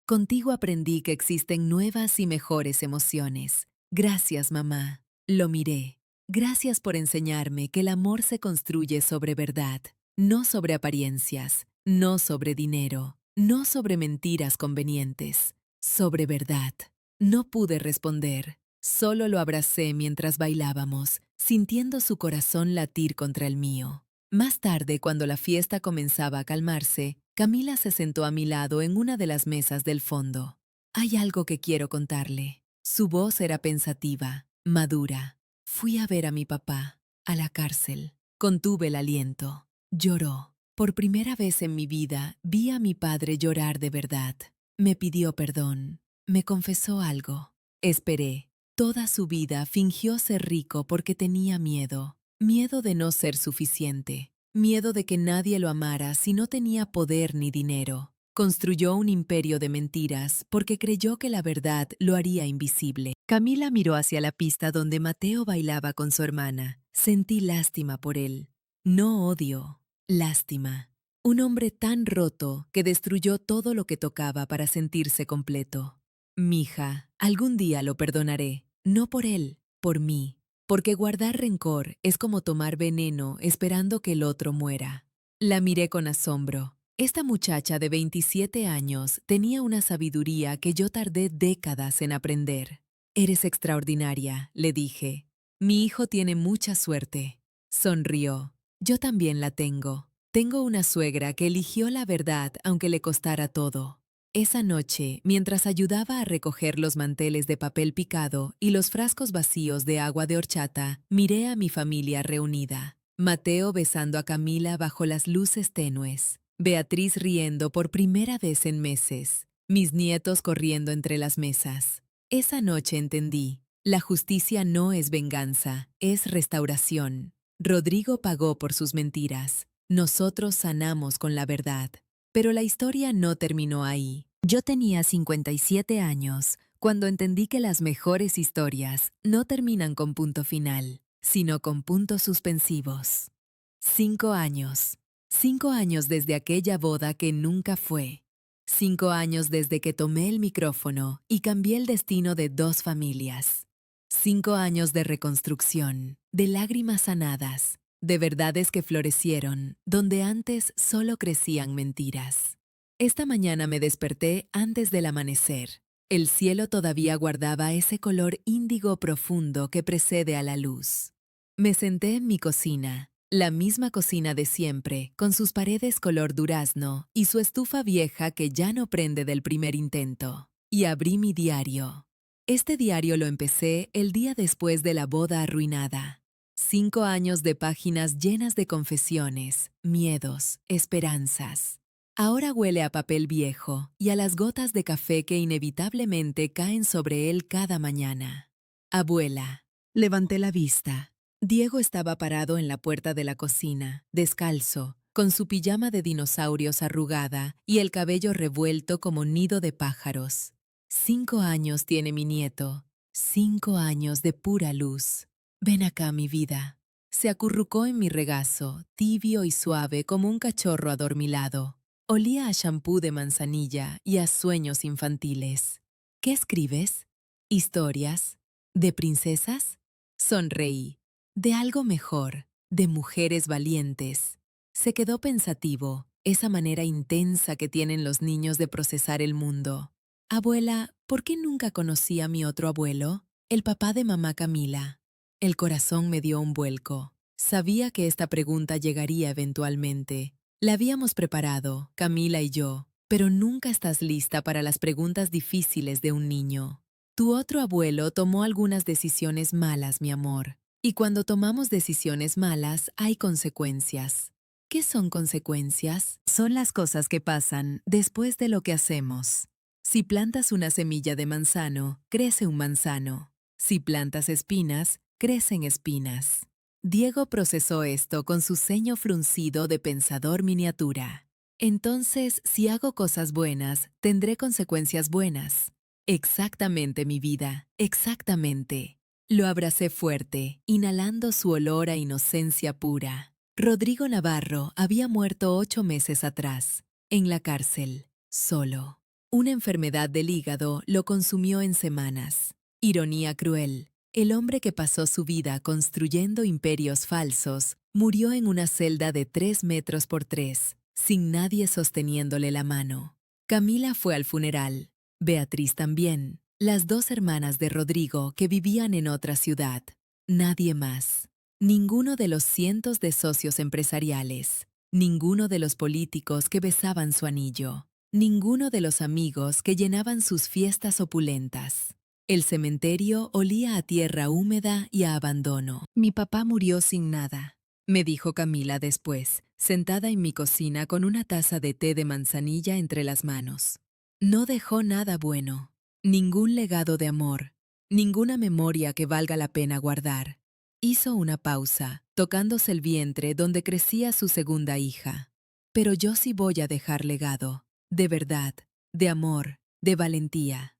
Contigo aprendí que existen nuevas y mejores emociones. Gracias, mamá. Lo miré. Gracias por enseñarme que el amor se construye sobre verdad, no sobre apariencias, no sobre dinero, no sobre mentiras convenientes, sobre verdad. No pude responder. Solo lo abracé mientras bailábamos, sintiendo su corazón latir contra el mío. Más tarde, cuando la fiesta comenzaba a calmarse, Camila se sentó a mi lado en una de las mesas del fondo. Hay algo que quiero contarle. Su voz era pensativa, madura. Fui a ver a mi papá, a la cárcel. Contuve el aliento. Lloró. Por primera vez en mi vida vi a mi padre llorar de verdad. Me pidió perdón. Me confesó algo. Esperé. Toda su vida fingió ser rico porque tenía miedo. Miedo de no ser suficiente. Miedo de que nadie lo amara si no tenía poder ni dinero. Construyó un imperio de mentiras porque creyó que la verdad lo haría invisible. Camila miró hacia la pista donde Mateo bailaba con su hermana. Sentí lástima por él. No odio, lástima. Un hombre tan roto que destruyó todo lo que tocaba para sentirse completo. Mija, algún día lo perdonaré. No por él, por mí. Porque guardar rencor es como tomar veneno esperando que el otro muera. La miré con asombro. Esta muchacha de 27 años tenía una sabiduría que yo tardé décadas en aprender. Eres extraordinaria, le dije. Mi hijo tiene mucha suerte. Sonrió. Yo también la tengo. Tengo una suegra que eligió la verdad aunque le costara todo. Esa noche, mientras ayudaba a recoger los manteles de papel picado y los frascos vacíos de agua de horchata, miré a mi familia reunida. Mateo besando a Camila bajo las luces tenues. Beatriz riendo por primera vez en meses. Mis nietos corriendo entre las mesas. Esa noche entendí. La justicia no es venganza, es restauración. Rodrigo pagó por sus mentiras. Nosotros sanamos con la verdad. Pero la historia no terminó ahí. Yo tenía 57 años cuando entendí que las mejores historias no terminan con punto final, sino con puntos suspensivos. 5 años. 5 años desde aquella boda que nunca fue. 5 años desde que tomé el micrófono y cambié el destino de 2 familias. 5 años de reconstrucción, de lágrimas sanadas, de verdades que florecieron donde antes solo crecían mentiras. Esta mañana me desperté antes del amanecer. El cielo todavía guardaba ese color índigo profundo que precede a la luz. Me senté en mi cocina, la misma cocina de siempre, con sus paredes color durazno y su estufa vieja que ya no prende del primer intento. Y abrí mi diario. Este diario lo empecé el día después de la boda arruinada. 5 años de páginas llenas de confesiones, miedos, esperanzas. Ahora huele a papel viejo y a las gotas de café que inevitablemente caen sobre él cada mañana. Abuela. Levanté la vista. Diego estaba parado en la puerta de la cocina, descalzo, con su pijama de dinosaurios arrugada y el cabello revuelto como nido de pájaros. 5 años tiene mi nieto, 5 años de pura luz. Ven acá, mi vida. Se acurrucó en mi regazo, tibio y suave como un cachorro adormilado. Olía a champú de manzanilla y a sueños infantiles. ¿Qué escribes? ¿Historias? ¿De princesas? Sonreí. De algo mejor, de mujeres valientes. Se quedó pensativo, esa manera intensa que tienen los niños de procesar el mundo. Abuela, ¿por qué nunca conocí a mi otro abuelo? El papá de mamá Camila. El corazón me dio un vuelco. Sabía que esta pregunta llegaría eventualmente. La habíamos preparado, Camila y yo, pero nunca estás lista para las preguntas difíciles de un niño. Tu otro abuelo tomó algunas decisiones malas, mi amor. Y cuando tomamos decisiones malas, hay consecuencias. ¿Qué son consecuencias? Son las cosas que pasan después de lo que hacemos. Si plantas una semilla de manzano, crece un manzano. Si plantas espinas, crecen espinas. Diego procesó esto con su ceño fruncido de pensador miniatura. Entonces, si hago cosas buenas, tendré consecuencias buenas. Exactamente, mi vida, exactamente. Lo abracé fuerte, inhalando su olor a inocencia pura. Rodrigo Navarro había muerto 8 meses atrás, en la cárcel, solo. Una enfermedad del hígado lo consumió en semanas. Ironía cruel. El hombre que pasó su vida construyendo imperios falsos murió en una celda de 3 metros por 3, sin nadie sosteniéndole la mano. Camila fue al funeral, Beatriz también, las 2 hermanas de Rodrigo que vivían en otra ciudad. Nadie más. Ninguno de los cientos de socios empresariales, ninguno de los políticos que besaban su anillo, ninguno de los amigos que llenaban sus fiestas opulentas. El cementerio olía a tierra húmeda y a abandono. Mi papá murió sin nada, me dijo Camila después, sentada en mi cocina con una taza de té de manzanilla entre las manos. No dejó nada bueno, ningún legado de amor, ninguna memoria que valga la pena guardar. Hizo una pausa, tocándose el vientre donde crecía su segunda hija. Pero yo sí voy a dejar legado, de verdad, de amor, de valentía.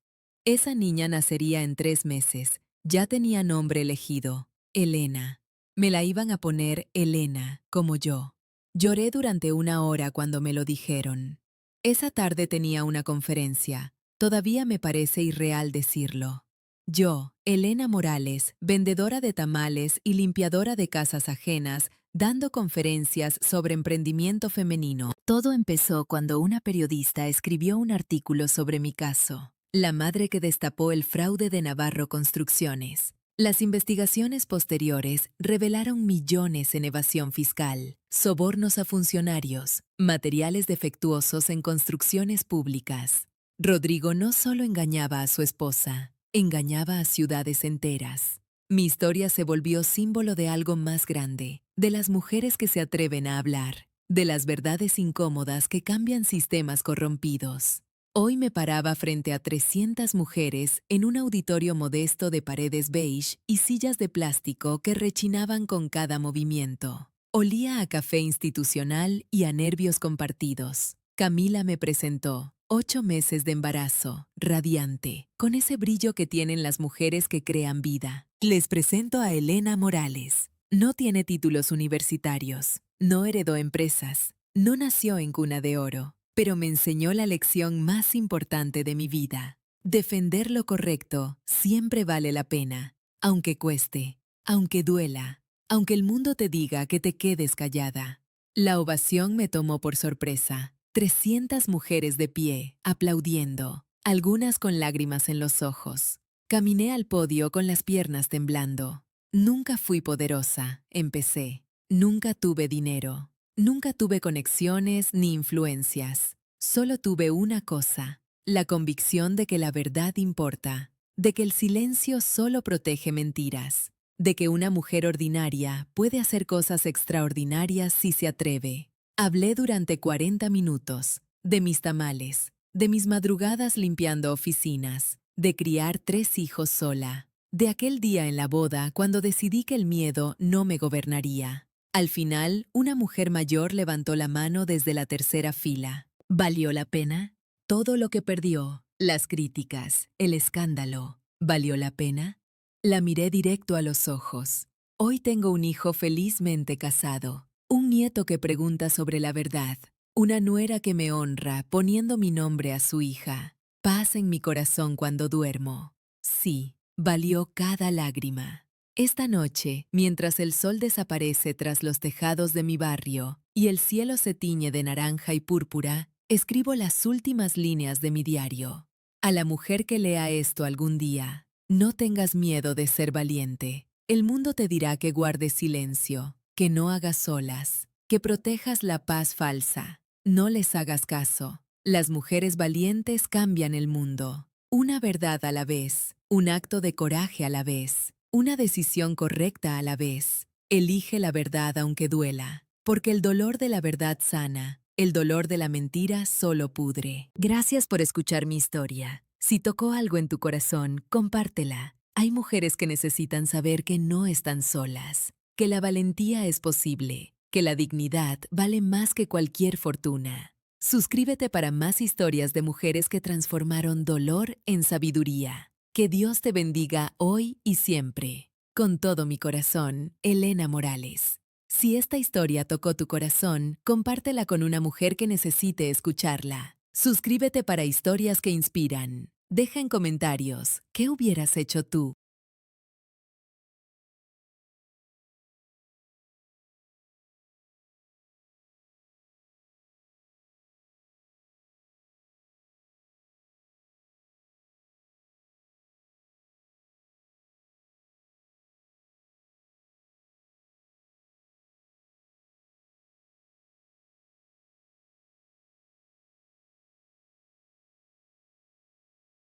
Esa niña nacería en 3 meses. Ya tenía nombre elegido, Elena. Me la iban a poner Elena, como yo. Lloré durante 1 hora cuando me lo dijeron. Esa tarde tenía una conferencia. Todavía me parece irreal decirlo. Yo, Elena Morales, vendedora de tamales y limpiadora de casas ajenas, dando conferencias sobre emprendimiento femenino. Todo empezó cuando una periodista escribió un artículo sobre mi caso. La madre que destapó el fraude de Navarro Construcciones. Las investigaciones posteriores revelaron millones en evasión fiscal, sobornos a funcionarios, materiales defectuosos en construcciones públicas. Rodrigo no solo engañaba a su esposa, engañaba a ciudades enteras. Mi historia se volvió símbolo de algo más grande, de las mujeres que se atreven a hablar, de las verdades incómodas que cambian sistemas corrompidos. Hoy me paraba frente a 300 mujeres en un auditorio modesto de paredes beige y sillas de plástico que rechinaban con cada movimiento. Olía a café institucional y a nervios compartidos. Camila me presentó. 8 meses de embarazo, radiante, con ese brillo que tienen las mujeres que crean vida. Les presento a Elena Morales. No tiene títulos universitarios, no heredó empresas, no nació en cuna de oro, pero me enseñó la lección más importante de mi vida. Defender lo correcto siempre vale la pena, aunque cueste, aunque duela, aunque el mundo te diga que te quedes callada. La ovación me tomó por sorpresa. 300 mujeres de pie, aplaudiendo, algunas con lágrimas en los ojos. Caminé al podio con las piernas temblando. Nunca fui poderosa, empecé. Nunca tuve dinero. Nunca tuve conexiones ni influencias. Solo tuve una cosa, la convicción de que la verdad importa, de que el silencio solo protege mentiras, de que una mujer ordinaria puede hacer cosas extraordinarias si se atreve. Hablé durante 40 minutos, de mis tamales, de mis madrugadas limpiando oficinas, de criar 3 hijos sola, de aquel día en la boda cuando decidí que el miedo no me gobernaría. Al final, una mujer mayor levantó la mano desde la tercera fila. ¿Valió la pena? Todo lo que perdió, las críticas, el escándalo, ¿valió la pena? La miré directo a los ojos. Hoy tengo un hijo felizmente casado, un nieto que pregunta sobre la verdad, una nuera que me honra poniendo mi nombre a su hija. Paz en mi corazón cuando duermo. Sí, valió cada lágrima. Esta noche, mientras el sol desaparece tras los tejados de mi barrio y el cielo se tiñe de naranja y púrpura, escribo las últimas líneas de mi diario. A la mujer que lea esto algún día, no tengas miedo de ser valiente. El mundo te dirá que guardes silencio, que no hagas olas, que protejas la paz falsa. No les hagas caso. Las mujeres valientes cambian el mundo. Una verdad a la vez, un acto de coraje a la vez, una decisión correcta a la vez. Elige la verdad aunque duela, porque el dolor de la verdad sana, el dolor de la mentira solo pudre. Gracias por escuchar mi historia. Si tocó algo en tu corazón, compártela. Hay mujeres que necesitan saber que no están solas, que la valentía es posible, que la dignidad vale más que cualquier fortuna. Suscríbete para más historias de mujeres que transformaron dolor en sabiduría. Que Dios te bendiga hoy y siempre. Con todo mi corazón, Elena Morales. Si esta historia tocó tu corazón, compártela con una mujer que necesite escucharla. Suscríbete para historias que inspiran. Deja en comentarios, ¿qué hubieras hecho tú?